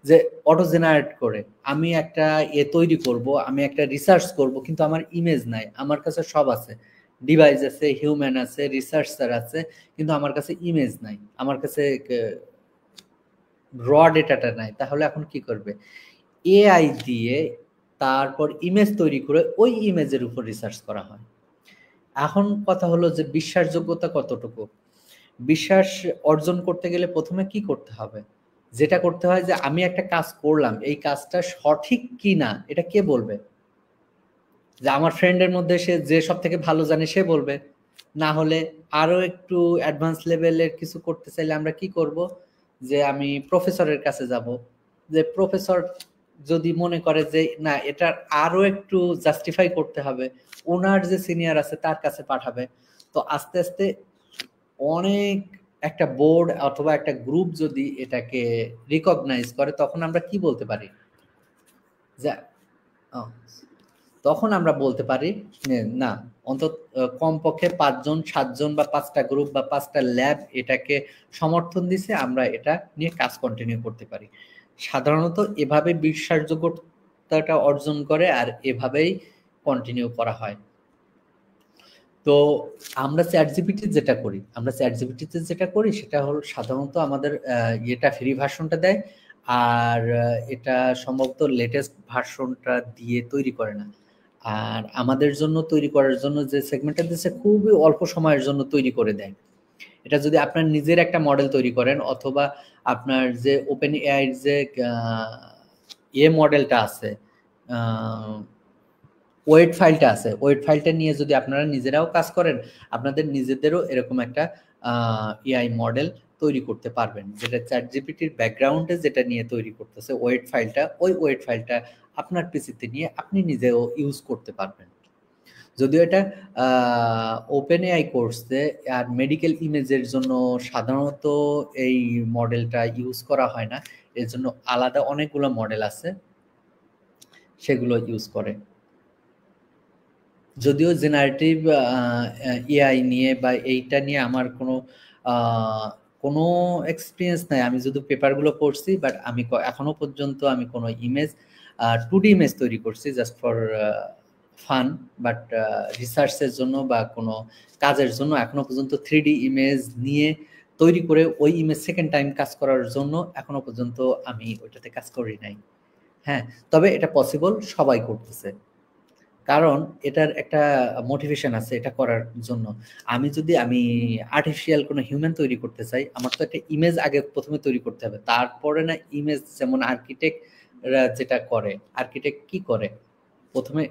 A: যে অটো জেনারেট করে আমি একটা তৈরি করব, আমি একটা রিসার্চ করব, কিন্তু আমার ইমেজ নাই, আমার কাছে সব আছে, ডিভাইস আছে, হিউম্যান আছে, রিসার্চার আছে, কিন্তু আমার কাছে ইমেজ নাই, আমার কাছে র ডেটাটা নাই। তাহলে এখন কি করবে? এআই দিয়ে তারপর ইমেজ তৈরি করে ওই ইমেজের উপর রিসার্চ করা হয়। এখন কথা হলো যে বিশ্বাসযোগ্যতা কতটুকু। বিশ্বাস অর্জন করতে গেলে প্রথমে কি করতে হবে? যেটা করতে হয় যে আমি একটা কাজ করলাম, এই কাজটা সঠিক কি না এটা কে বলবে? যে আমার ফ্রেন্ডের মধ্যে সে যে সব থেকে ভালো জানে সে বলবে, না হলে আরো একটু অ্যাডভান্স লেভেলের কিছু করতে চাইলে আমরা কি করব, যে আমি প্রফেসরের কাছে যাব, যে প্রফেসর যদি মনে করে যে না এটার আরো একটু জাস্টিফাই করতে হবে, ওনার যে সিনিয়র আছে তার কাছে পাঠাবে। তো আস্তে আস্তে অনেক একটা বোর্ড অথবা একটা গ্রুপ যদি এটাকে রিকগনাইজ করে, তখন আমরা কি বলতে পারি, যে তখন আমরা বলতে পারি না অন্তত কমপক্ষে 5জন 7জন বা 5টা গ্রুপ বা 5টা ল্যাব এটাকে সমর্থন দিছে, আমরা এটা নিয়ে কাজ কন্টিনিউ করতে পারি। সাধারণত এভাবে বিশ্বাসযোগ্যতাটা অর্জন করে আর এভাবেই কন্টিনিউ করা হয়। তো আমরা চ্যাটজিপিটি যেটা করি সেটা হলো সাধারণত আমাদের এটা ফ্রি ভার্সনটা দেয়, আর এটা সম্ভবত লেটেস্ট ভার্সনটা দিয়ে তৈরি করে না। আর আমাদের জন্য তৈরি করার জন্য যে সেগমেন্টটা দিচ্ছে খুবই অল্প সময়ের জন্য তৈরি করে দেয়। এটা যদি আপনার নিজের একটা মডেল তৈরি করেন অথবা আপনার যে ওপেন এআই যে মডেলটা আছে, ওয়েট ফাইলটা নিয়ে যদি আপনারা নিজেরাও কাজ করেন, আপনাদের নিজেদেরও এরকম একটা এআই মডেল তৈরি করতে পারবেন, যেটা চ্যাটজিপিটির ব্যাকগ্রাউন্ডে যেটা নিয়ে তৈরি করতেছে ওয়েট ফাইলটা, ওই ওয়েট ফাইলটা আপনার পিসিতে নিয়ে আপনি নিজেও ইউজ করতে পারবেন। যদিও এটা ওপেন এআই কোর্সে আর মেডিকেল ইমেজের জন্য সাধারণত এই মডেলটা ইউজ করা হয় না, এর জন্য আলাদা অনেকগুলো মডেল আছে সেগুলো ইউজ করে। যদিও জেনারেটিভ এআই নিয়ে বা এইটা নিয়ে আমার কোনো এক্সপিরিয়েন্স নাই, আমি শুধু পেপারগুলো পড়ছি, বাট আমি এখনো পর্যন্ত আমি কোনো ইমেজ 2D ইমেজ তৈরি করছি জাস্ট ফর ফান, বাট রিসার্চের জন্য বা কোনো কাজের জন্য এখনো পর্যন্ত 3D ইমেজ নিয়ে তৈরি করে ওই ইমেজ সেকেন্ড টাইম কাজ করার জন্য এখনো পর্যন্ত আমি ওইটাতে কাজ করি নাই। হ্যাঁ, তবে এটা পসিবল, সবাই করতেছে, কারণ এটার একটা মোটিভেশন আছে এটা করার জন্য। আমি আর্টিফিশিয়াল কোনো হিউম্যান তৈরি করতে চাই, আমার তো একটা ইমেজ আগে প্রথমে তৈরি করতে হবে, তারপরে না ইমেজ, যেমন আর্কিটেক্টরা যেটা করে, আর্কিটেক্ট কি করে, প্রথমে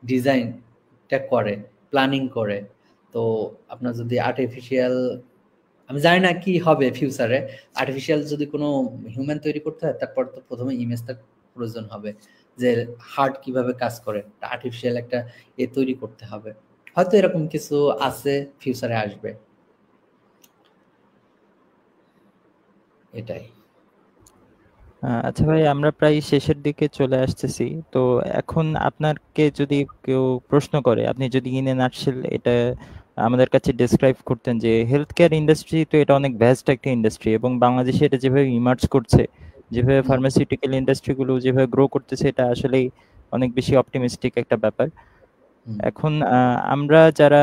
A: ডিজাইনটা করে, প্ল্যানিং করে। তো আপনার যদি আর্টিফিশিয়াল, আমি জানি না কি হবে ফিউচারে, আর্টিফিশিয়াল যদি কোনো হিউম্যান তৈরি করতে হয়, তারপর তো প্রথমে ইমেজটা প্রয়োজন হবে, যে হার্ট কিভাবে কাজ করে, আর্টিফিশিয়াল একটা তৈরি করতে হবে। হয়তো এরকম কিছু আছে, ফিউচারে আসবে। এটাই।
E: আচ্ছা ভাই, আমরা প্রায় শেষের দিকে চলে আসতেছি। তো এখন আপনাকে যদি কেউ প্রশ্ন করে, আপনি যদি ইন এ নাটশেল এটা আমাদের কাছে ডেসক্রাইব করতেন যে হেলথ কেয়ার ইন্ডাস্ট্রি তো এটা অনেক ভ্যাস্ট একটা ইন্ডাস্ট্রি, এবং বাংলাদেশে এটা যেভাবে ইমার্জ করছে, যেভাবে ফার্মাসিউটিক্যাল ইন্ডাস্ট্রিগুলো যেভাবে গ্রো করতেছে, এটা আসলেই অনেক বেশি অপটিমিস্টিক একটা ব্যাপার। এখন আমরা যারা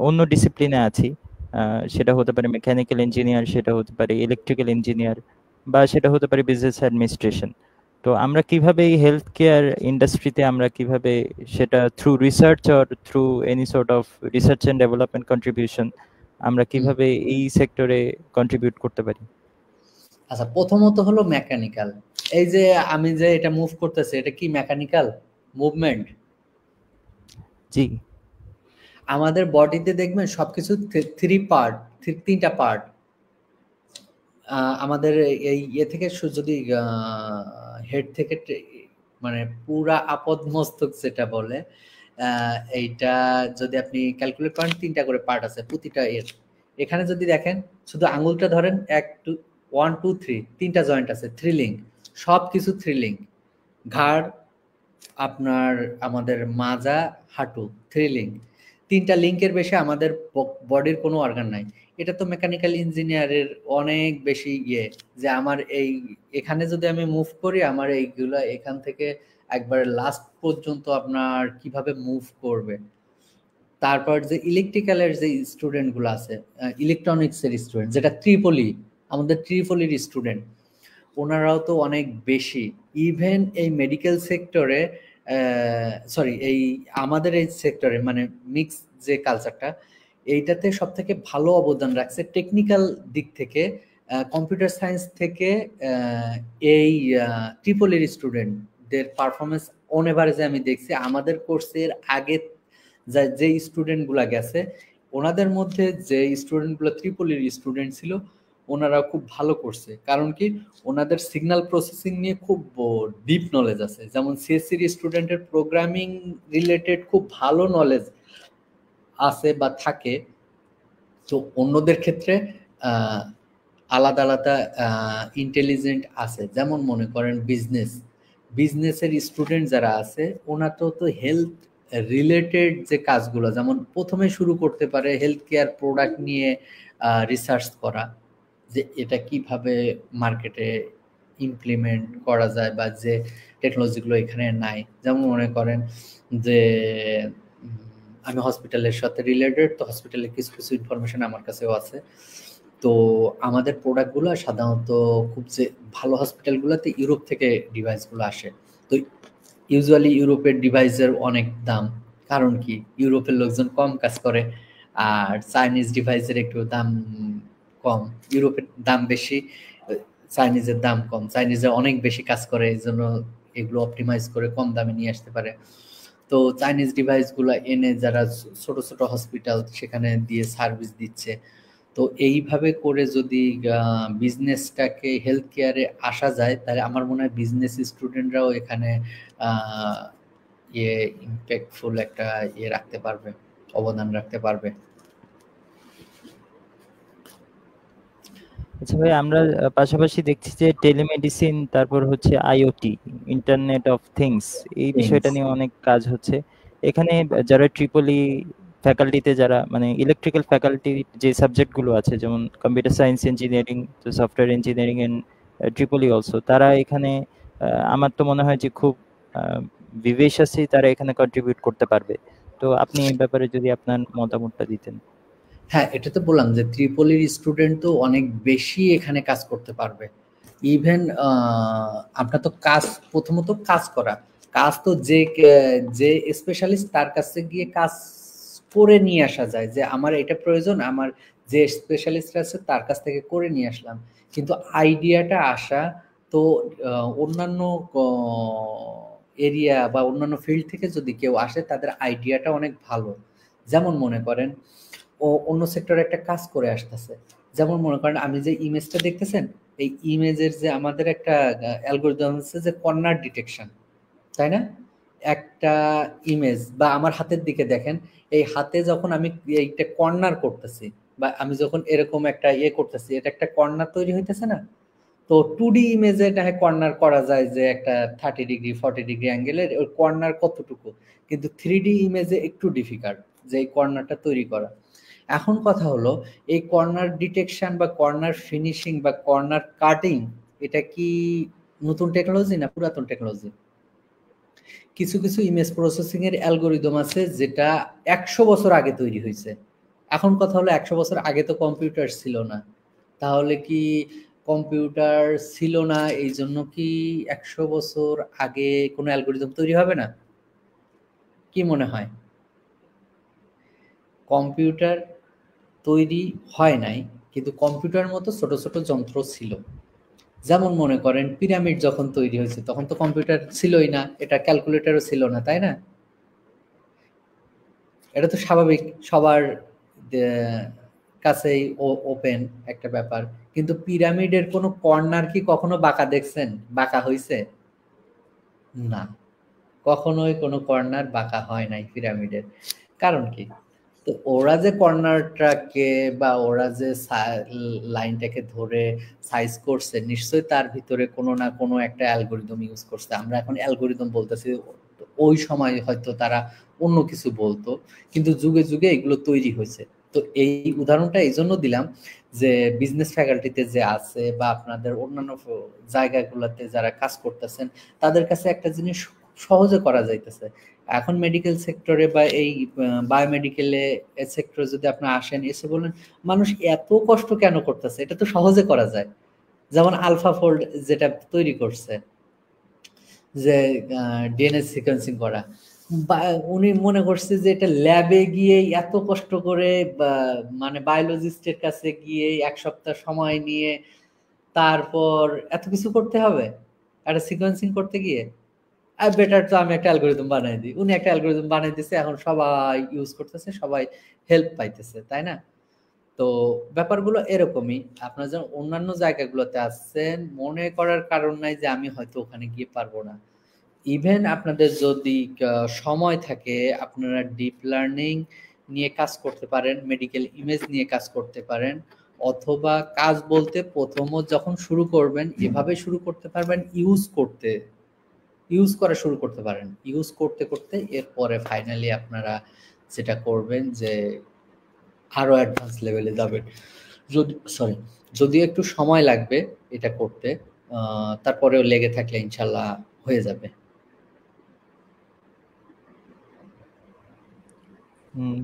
E: অন্য ডিসিপ্লিনে আছি, সেটা হতে পারে মেকানিক্যাল ইঞ্জিনিয়ার, সেটা হতে পারে ইলেকট্রিক্যাল ইঞ্জিনিয়ার, বা সেটা হতে পারে বিজনেস অ্যাডমিনিস্ট্রেশন। তো আমরা কিভাবে এই হেলথ কেয়ার ইন্ডাস্ট্রিতে আমরা কিভাবে সেটা through research or through any sort of research and development contribution আমরা কিভাবে এই সেক্টরে কন্ট্রিবিউট করতে পারি?
A: আচ্ছা, প্রথমত হলো মেকানিক্যাল। এই যে আমি যে এটা মুভ করতেছি, এটা কি মেকানিক্যাল মুভমেন্ট?
E: জি।
A: আমাদের বডিতে দেখবেন সবকিছু তিনটা পার্ট। আমাদের এই থেকে যদি হেড থেকে মানে পুরা আপদ মস্তক যেটা বলে, এইটা যদি আপনি ক্যালকুলেট করেন, 3টা করে পার্ট আছে প্রতিটা এখানে যদি দেখেন, শুধু আঙুলটা ধরেন, 1 2 3 3টা জয়েন্ট আছে, থ্রিলিং, সবকিছু থ্রিলিং, ঘাড়, আপনার আমাদের মাজা, হাঁটু, থ্রিলিং, 3টা লিঙ্কের বেশি আমাদের বডির কোনো অর্গান নাই। এটা তো মেকানিক্যাল ইঞ্জিনিয়ারের অনেক বেশি যে আমার এখানে যদি আমি মুভ করি, আমার এইগুলা এখান থেকে একবার লাস্ট পর্যন্ত আপনার কিভাবে মুভ করবে। তারপর যে ইলেকট্রিক্যালের যে স্টুডেন্টগুলো আছে, ইলেকট্রনিক্সের স্টুডেন্ট, যেটা আমাদের ত্রিপলির স্টুডেন্ট, ওনারাও তো অনেক বেশি। ইভেন এই মেডিকেল সেক্টরে, এই আমাদের এই সেক্টরে, মানে মিক্স যে কালচারটা, এইটাতে সব থেকে ভালো অবদান রাখছে টেকনিক্যাল দিক থেকে, কম্পিউটার সায়েন্স থেকে এই ট্রিপলির স্টুডেন্টদের পারফরমেন্স অন এভারেজে আমি দেখছি আমাদের কোর্সের আগে যে স্টুডেন্টগুলা গেছে, ওনাদের মধ্যে যে স্টুডেন্টগুলো ত্রিপলির স্টুডেন্ট ছিল ওনারা খুব ভালো করছে, কারণ কি ওনাদের সিগন্যাল প্রসেসিং নিয়ে খুব ডিপ নলেজ আছে। যেমন সিএসসির স্টুডেন্টের প্রোগ্রামিং রিলেটেড খুব ভালো নলেজ আছে বা থাকে, তো অন্যদের ক্ষেত্রে আলাদা আলাদা ইন্টেলিজেন্ট আছে। যেমন মনে করেন বিজনেসের স্টুডেন্ট যারা আছে ওনারা তো হেলথ রিলেটেড যে কাজগুলো, যেমন প্রথমে শুরু করতে পারে হেলথ কেয়ার প্রোডাক্ট নিয়ে রিসার্চ করা, যে এটা কিভাবে মার্কেটে ইমপ্লিমেন্ট করা যায় বা যে টেকনোলজিগুলো এখানে নাই। যেমন মনে করেন যে আমি হসপিটালের সাথে রিলেটেড, তো হসপিটালের কিছু কিছু ইনফরমেশন আমার কাছেও আছে। তো আমাদের প্রোডাক্টগুলো সাধারণত খুব যে ভালো হসপিটালগুলোতে ইউরোপ থেকে ডিভাইসগুলো আসে। তো ইউজুয়ালি ইউরোপের ডিভাইসের অনেক দাম, কারণ কি ইউরোপের লোকজন কম কাজ করে, আর চাইনিজ ডিভাইসের একটু দাম কম, ইউরোপের দাম বেশি, চাইনিজের দাম কম। চাইনিজে অনেক বেশি কাজ করে, এই জন্য এগুলো অপটিমাইজ করে কম দামে নিয়ে আসতে পারে। তো চাইনিজ ডিভাইসগুলো এনে যারা ছোট ছোট হসপিটাল সেখানে দিয়ে সার্ভিস দিচ্ছে। তো এইভাবে করে যদি বিজনেসটাকে হেলথ কেয়ারে আসা যায়, তাহলে আমার মনে হয় বিজনেস স্টুডেন্টরাও এখানে ইম্প্যাক্টফুল একটা রাখতে পারবে, অবদান রাখতে পারবে।
E: আচ্ছা ভাই, আমরা পাশাপাশি দেখছি যে টেলিমেডিসিন, তারপর হচ্ছে আইওটি, ইন্টারনেট অফ থিংস, এই বিষয়টা নিয়ে অনেক কাজ হচ্ছে। এখানে যারা ট্রিপলি ফ্যাকাল্টিতে, যারা মানে ইলেকট্রিক্যাল ফ্যাকাল্টি যে সাবজেক্টগুলো আছে, যেমন computer science engineering, software engineering and triple E also, তারা এখানে আমার তো মনে হয় যে খুব ভিভেশাসলি তারা এখানে কন্ট্রিবিউট করতে পারবে। তো আপনি এই ব্যাপারে যদি আপনার মতামতটা দিতেন।
A: হ্যাঁ, এটা তো বললাম যে ত্রিপলির স্টুডেন্ট তো অনেক বেশি এখানে কাজ করতে পারবে। ইভেন আপনার তো কাজ, প্রথমত কাজ করা, কাজ তো যে স্পেশালিস্ট তার কাছে গিয়ে কাজ করে নিয়ে আসা যায়, যে আমার এটা প্রয়োজন, আমার যে স্পেশালিস্ট আছে তার কাছ থেকে করে নিয়ে আসলাম। কিন্তু আইডিয়াটা আসা তো অন্যান্য এরিয়া বা অন্যান্য ফিল্ড থেকে যদি কেউ আসে তাদের আইডিয়াটা অনেক ভালো। যেমন মনে করেন ও অন্য সেক্টরে একটা কাজ করে আসতেছে, যেমন মনে করেন আমি যে ইমেজটা দেখতেছেন, এই ইমেজের যে আমাদের একটা অ্যালগরিদম আছে যে কর্নার ডিটেকশন, তাই না? একটা ইমেজ বা আমার হাতের দিকে দেখেন, এই হাতে যখন আমি এইটা কর্নার করতেছি বা আমি যখন এরকম একটা করতেছি, এটা একটা কর্নার তৈরি হইতেছে না? তো 2D ইমেজে এটা কর্নার করা যায় যে একটা 30 ডিগ্রি 40 ডিগ্রি অ্যাঙ্গেলের ওই কর্নার কতটুকু, কিন্তু 3D ইমেজে একটু ডিফিকাল্ট যে এই কর্নারটা তৈরি করা। এখন কথা হলো এই কর্নার ডিটেকশন বা কর্নার ফিনিশিং বা কর্নার কাটিং, এটা কি নতুন টেকনোলজি না পুরাতন টেকনোলজি? কিছু কিছু ইমেজ প্রসেসিং এর অ্যালগরিদম আছে যেটা 100 বছর আগে তৈরি হয়েছে। এখন কথা হলো 100 বছর আগে তো কম্পিউটার ছিল না, তাহলে কি কম্পিউটার ছিল না এই জন্য কি 100 বছর আগে কোনো অ্যালগরিদম তৈরি হবে না? কি মনে হয়? কম্পিউটার তৈরি হয় নাই, কিন্তু কম্পিউটার মতো ছোট ছোট যন্ত্র ছিল। যেমন মনে করেন পিরামিড যখন তৈরি হয়েছে তখন তো কম্পিউটার ছিলই না, এটা ক্যালকুলেটরও ছিল না, তাই না? এটা তো স্বাভাবিক, সবার কাছেই ওপেন একটা ব্যাপার। কিন্তু পিরামিডের কোনো কর্নার কি কখনো বাঁকা দেখছেন? বাঁকা হয়েছে না, কখনোই কোনো কর্নার বাঁকা হয় নাই পিরামিডের। কারণ কি? তো ওরা যে কর্নারটাকে বা ওরা যে লাইনটাকে ধরে সাইজ করছে, নিশ্চয়ই তার ভিতরে কোনো না কোনো একটা অ্যালগরিদম ইউজ করছে। আমরা এখন অ্যালগরিদম বলতেছি, ওই সময় হয়তো তারা অন্য কিছু বলতো, কিন্তু যুগে যুগে এগুলো তৈরি হয়েছে। তো এই উদাহরণটা এই জন্য দিলাম যে বিজনেস ফ্যাকাল্টিতে যে আছে বা আপনাদের অন্যান্য জায়গাগুলোতে যারা কাজ করতেছেন তাদের কাছে একটা জিনিস সহজে করা যাইতেছে। এখন মেডিকেল সেক্টরে বা এই বায়োমেডিকেলে সেক্টরে যদি আপনি আসেন, এসে বলেন মানুষ এত কষ্ট কেন করতেছে, এটা তো সহজে করা যায়। যেমন আলফাফোল্ড যেটা তৈরি করছে যে ডিএনএ সিকোয়েন্সিং করা, বা উনি মনে করছে যে এটা ল্যাবে গিয়ে এত কষ্ট করে মানে বায়োলজিস্টের কাছে গিয়ে 1 সপ্তাহ সময় নিয়ে তারপর এত কিছু করতে হবে একটা সিকোয়েন্সিং করতে গিয়ে? আর বেটার তো আমি একটা অ্যালগরিদম বানাই দিই, উনি একটা অ্যালগরিদম বানাই দিচ্ছে, এখন সবাই ইউজ করতেছে, সবাই হেল্প পাইতেছে, তাই না? তো ব্যাপারগুলো এরকমই। আপনারা যখন অন্যান্য জায়গাগুলোতে আসছেন, মনে করার কারণ নাই যে আমি হয়তো ওখানে গিয়ে পারবো না। ইভেন আপনাদের যদি সময় থাকে, আপনারা ডিপ লার্নিং নিয়ে কাজ করতে পারেন, মেডিকেল ইমেজ নিয়ে কাজ করতে পারেন, অথবা কাজ বলতে প্রথমত যখন শুরু করবেন এভাবে শুরু করতে পারবেন, ইউজ করা শুরু করতে পারেন, ইউজ করতে করতে এরপরে ফাইনালি আপনারা যেটা করবেন যে আরো অ্যাডভান্স লেভেলে যাবেন। যদি একটু সময় লাগবে এটা করতে, তারপরেও লেগে থাকলে ইনশাল্লাহ হয়ে যাবে।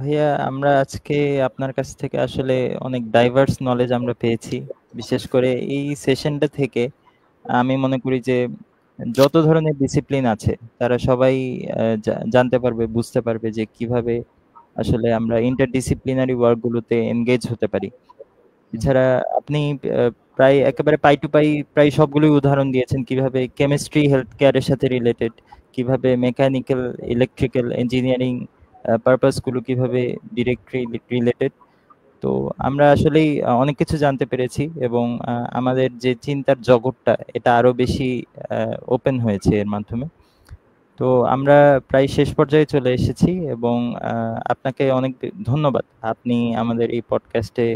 E: ভাইয়া, আমরা আজকে আপনার কাছ থেকে আসলে অনেক ডাইভার্স নলেজ আমরা পেয়েছি। বিশেষ করে এই সেশনটা থেকে আমি মনে করি যে যত ধরনের ডিসিপ্লিন আছে তারা সবাই জানতে পারবে, বুঝতে পারবে যে কিভাবে আসলে আমরা ইন্টারডিসিপ্লিনারি ওয়ার্কগুলোতে এনগেজ হতে পারি। এছাড়া আপনি প্রায় একেবারে পাই টু পাই প্রায় সবগুলোই উদাহরণ দিয়েছেন, কিভাবে কেমিস্ট্রি হেলথ কেয়ারের সাথে রিলেটেড, কিভাবে মেকানিক্যাল ইলেকট্রিক্যাল ইঞ্জিনিয়ারিং পারপাসগুলো কিভাবে ডিরেক্টলি রিলেটেড। তো আমরা আসলেই অনেক কিছু জানতে পেরেছি, এবং আমাদের যে চিন্তার জগৎটা এটা আরো বেশি ওপেন হয়েছে এর মাধ্যমে। তো আমরা প্রায় শেষ পর্যায়ে চলে এসেছি, এবং আপনাকে অনেক ধন্যবাদ। আপনি আমাদের এই পডকাস্টে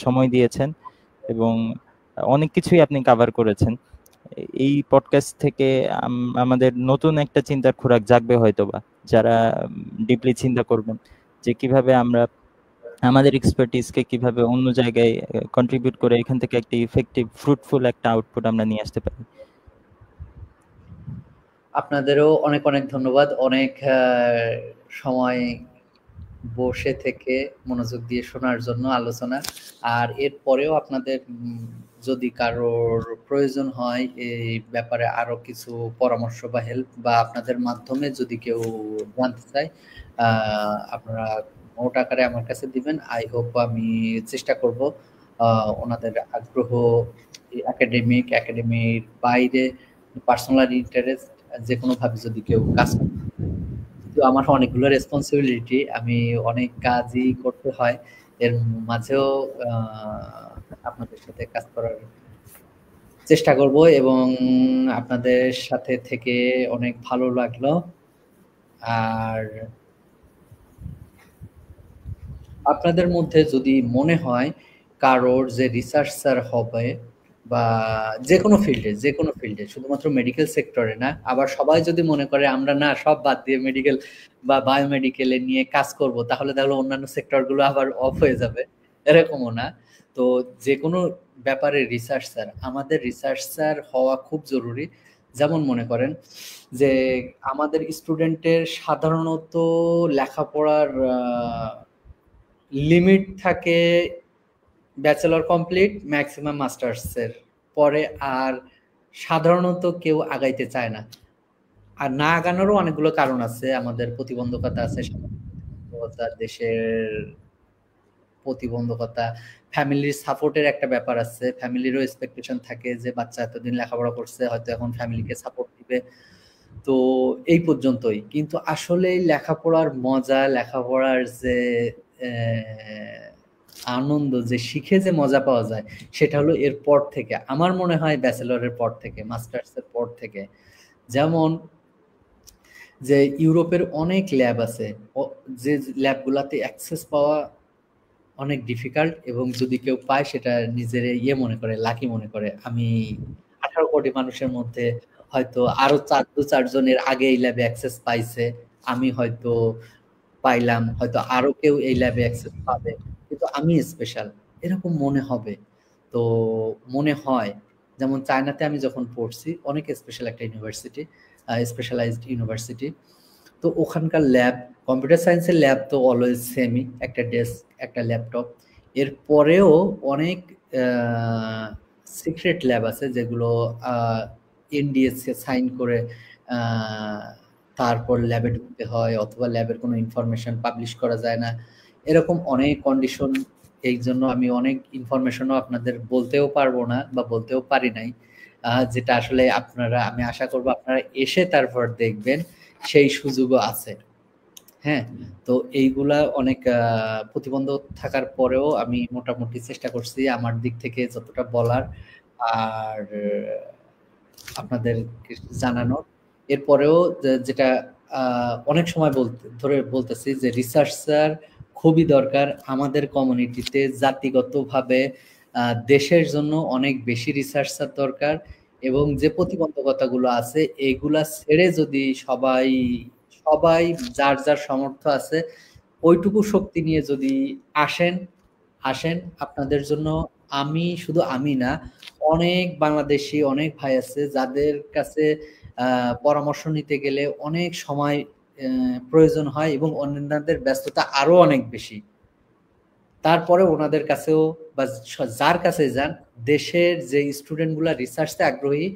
E: সময় দিয়েছেন, এবং অনেক কিছুই আপনি কভার করেছেন। এই পডকাস্ট থেকে আমাদের নতুন একটা চিন্তার খোরাক জাগবে হয়তোবা, যারা ডিপলি চিন্তা করবেন যে কিভাবে আমরা আমাদের এক্সপার্টিসকে কিভাবে অন্য জায়গায় কন্ট্রিবিউট করে এখান থেকে একটা ইফেক্টিভ ফ্রুটফুল একটা আউটপুট আমরা নিয়ে আসতে পারি।
A: আপনাদেরও অনেক অনেক ধন্যবাদ, অনেক সময় বসে থেকে মনোযোগ দিয়ে শোনার জন্য আলোচনা। আর এরপরেও আপনাদের যদি কারোর প্রয়োজন হয় এই ব্যাপারে আরো কিছু পরামর্শ বা হেল্প, বা আপনাদের মাধ্যমে যদি কেউ জানতে চায়, আপনারা নোট আকারে আমার কাছে দিবেন। আই হোপ আমি চেষ্টা করব ওনাদের আগ্রহ একাডেমির বাইরে পার্সোনাল ইন্টারেস্ট যে কোনো ভাবে যদি কেউ কাজ করে। তো আমার অনেকগুলো রেসপন্সিবিলিটি, আমি অনেক কাজই করতে হয়, এর মাঝেও আপনাদের সাথে কাজ করার চেষ্টা করব, এবং আপনাদের সাথে থেকে অনেক ভালো লাগলো। আর আপনাদের মধ্যে যদি মনে হয় কারোর যে রিসার্চার হবে, বা যে কোনো ফিল্ডে শুধুমাত্র মেডিকেল সেক্টরে না, আবার সবাই যদি মনে করে আমরা না সব বাদ দিয়ে মেডিকেল বা বায়োমেডিকেলে নিয়ে কাজ করব, তাহলে অন্যান্য সেক্টরগুলো আবার অফ হয়ে যাবে, এরকমও না। তো যে কোনো ব্যাপারে আমাদের রিসার্চার হওয়া খুব জরুরি। যেমন মনে করেন যে আমাদের স্টুডেন্টের সাধারণত লেখাপড়ার লিমিট থাকে ব্যাচেলর কমপ্লিট, ম্যাক্সিমাম মাস্টার্সের পরে আর সাধারণত কেউ আগাইতে চায় না। আর না আগানোরও অনেকগুলো কারণ আছে, আমাদের প্রতিবন্ধকতা আছে, দেশের প্রতিবন্ধকতা, ফ্যামিলির সাপোর্টের একটা ব্যাপার আছে, ফ্যামিলিরও এক্সপেকটেশন থাকে যে বাচ্চা এতদিন লেখাপড়া করছে, হয়তো এখন ফ্যামিলিকে সাপোর্ট দিবে। তো এই পর্যন্তই। কিন্তু আসলে লেখাপড়ার মজা, লেখাপড়ার যে আনন্দ, যে শিখে যে মজা পাওয়া যায়, সেটা হলো এর পর থেকে, আমার মনে হয় ব্যাচেলরের পর থেকে, মাস্টার্সের পর থেকে। যেমন যে ইউরোপের অনেক ল্যাব আছে, যে ল্যাবগুলাতে অ্যাক্সেস পাওয়া অনেক ডিফিকাল্ট, এবং যদি কেউ পায় সেটা নিজের মনে করে, লাকি মনে করে। আমি 18 কোটি মানুষের মধ্যে হয়তো আরো 4 জনের আগে এই ল্যাবে অ্যাক্সেস পাইছে, আমি হয়তো পাইলাম, হয়তো আরো কেউ এই ল্যাবে অ্যাক্সেস পাবে, কিন্তু আমি স্পেশাল, এরকম মনে হবে। তো মনে হয়, যেমন চায়নাতে আমি যখন পড়ছি, অনেক স্পেশাল একটা ইউনিভার্সিটি, স্পেশালাইজড ইউনিভার্সিটি। তো ওখানকার ল্যাব, কম্পিউটার সায়েন্সের ল্যাব তো অলওয়েজ সেমই, একটা ডেস্ক, একটা ল্যাপটপ। এরপরেও অনেক সিক্রেট ল্যাব আছে যেগুলো এনডিএস কে সাইন করে তারপর ল্যাবে ঢুকতে হয়, অথবা ল্যাবের কোনো ইনফরমেশন পাবলিশ করা যায় না, এরকম অনেক কন্ডিশন। এই জন্য আমি অনেক ইনফরমেশনও আপনাদের বলতেও পারবো না, বা বলতেও পারি নাই। যেটা আসলে আমি আশা করব আপনারা এসে তারপর দেখবেন সেই সুযোগও আছে। হ্যাঁ, তো এইগুলা অনেক প্রতিবন্ধক থাকার পরেও আমি মোটামুটি চেষ্টা করছি আমার দিক থেকে যতটা বলার আর আপনাদেরকে জানানোর। এরপরেও যেটা অনেক সময় বলতেছি যে রিসার্চার খুবই দরকার আমাদের কমিউনিটিতে। জাতিগতভাবে দেশের জন্য অনেক বেশি রিসার্চার দরকার, এবং যে প্রতিবন্ধকতাগুলো আছে এগুলা ছেড়ে যদি সবাই সবাই যার যার সামর্থ্য আছে ওইটুকু শক্তি নিয়ে যদি আসেন আপনাদের জন্য। শুধু আমি না, অনেক বাংলাদেশি অনেক ভাই আছে যাদের কাছে পরামর্শ নিতে গেলে অনেক সময় প্রয়োজন হয় এবং অন্যান্যদের ব্যস্ততা আরো অনেক বেশি। তারপরে ওনাদের কাছেও বা যার কাছে যান, দেশের যে স্টুডেন্টগুলা রিসার্চে আগ্রহী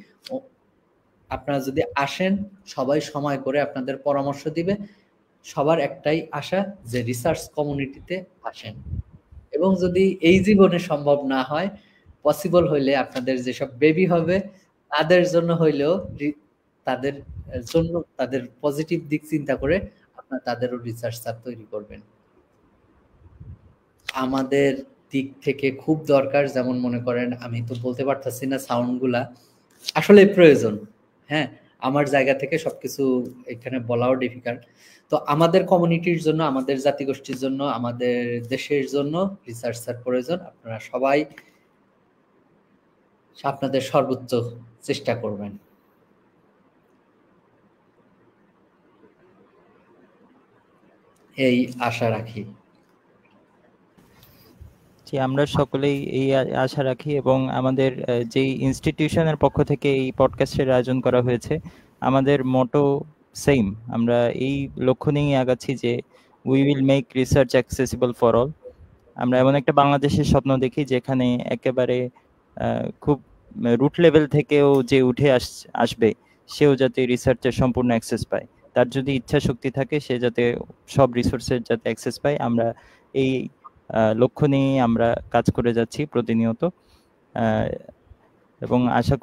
A: আপনারা যদি আসেন সবাই সময় করে আপনাদের পরামর্শ দিবে। সবার একটাই আশা যে রিসার্চ কমিউনিটিতে আসেন, এবং যদি এই জীবনে সম্ভব না হয়, পসিবল হইলে আপনাদের যেসব বেবি হবে তাদের জন্য হইলেও তাদের জন্য তাদের পজিটিভ দিক চিন্তা করে আপনারা তাদেরও রিসার্চার তৈরি করবেন। আমাদের দিক থেকে খুব দরকার, যেমন মনে করেন আমি তো বলতে পারতাছি না সাউন্ডগুলা আসলে প্রয়োজন। হ্যাঁ, আমার জায়গা থেকে সবকিছু এখানে বলাও ডিফিকাল্ট। তো আমাদের কমিউনিটির জন্য, আমাদের জাতিগোষ্ঠীর জন্য, আমাদের দেশের জন্য রিসার্চার প্রয়োজন। আপনারা সবাই আপনাদের সর্বোচ্চ চেষ্টা করবেন। এই আশা রাখি।
E: জি, আমরা সকলেই এই আশা রাখি, এবং আমাদের যেই ইনস্টিটিউশনের পক্ষ থেকে এই পডকাস্টের আয়োজন করা হয়েছে, আমাদের মোটো সেম। আমরা এই লক্ষ্য নিয়ে আগাচ্ছি যে we will make research accessible for all. আমরা এমন একটা বাংলাদেশের স্বপ্ন দেখি যেখানে একেবারে খুব রুট লেভেল থেকেও যে উঠে আসবে সেও যাতে রিসার্চের সম্পূর্ণ অ্যাক্সেস পায়। তার যদি ইচ্ছা শক্তি থাকে সে যাতে সব রিসোর্সের যাতে অ্যাক্সেস পায়। আমরা এই লক্ষ্য নিয়ে আমরা কাজ করে যাচ্ছি প্রতিনিয়ত, এবং আশা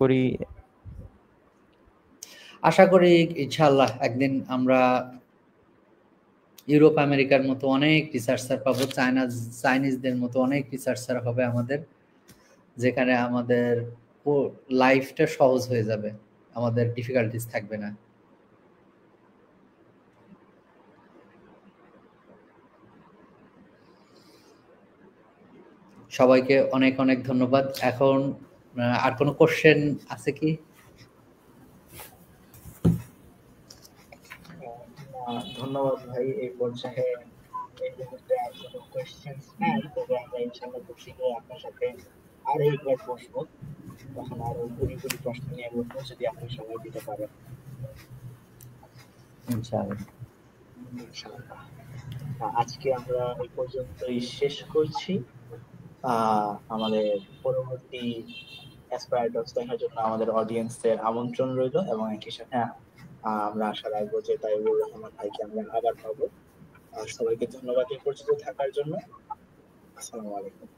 E: করি
A: ইনশাআল্লাহ একদিন আমরা ইউরোপ আমেরিকার মতো অনেক রিসার্চার পাবো, চাইনিজদের মতো অনেক রিসার্চার হবে আমাদের, যেখানে আমাদের লাইফটা সহজ হয়ে যাবে, আমাদের ডিফিকাল্টিস থাকবে না। সবাইকে অনেক অনেক ধন্যবাদ। এখন আর কোনো কোশ্চেন আছে কি?
B: ধন্যবাদ ভাই। এই পর্যায়ে এই মুহূর্তে আর কোনো কোয়েশ্চেন্স নাই, তবে আমরা ইনশাআল্লাহ খুব শীঘ্রই আপনার সাথে আর একবার বসবো, তখন আরো ঘুরি প্রশ্ন নিয়ে বসবো যদি আপনি সময় দিতে পারেন। ইনশাআল্লাহ। আজকে আমরা এই পর্যন্তই শেষ করছি। আমাদের পরবর্তী অ্যাসপায়ার টক্স দেখার জন্য আমাদের অডিয়েন্সদের আমন্ত্রণ রইল, এবং একই সাথে আমরা আশা রাখবো যে তাইবুর রহমান ভাইকে আমরা আবার পাবো। সবাইকে ধন্যবাদ এই পর্যন্ত থাকার জন্য। আসসালামু আলাইকুম।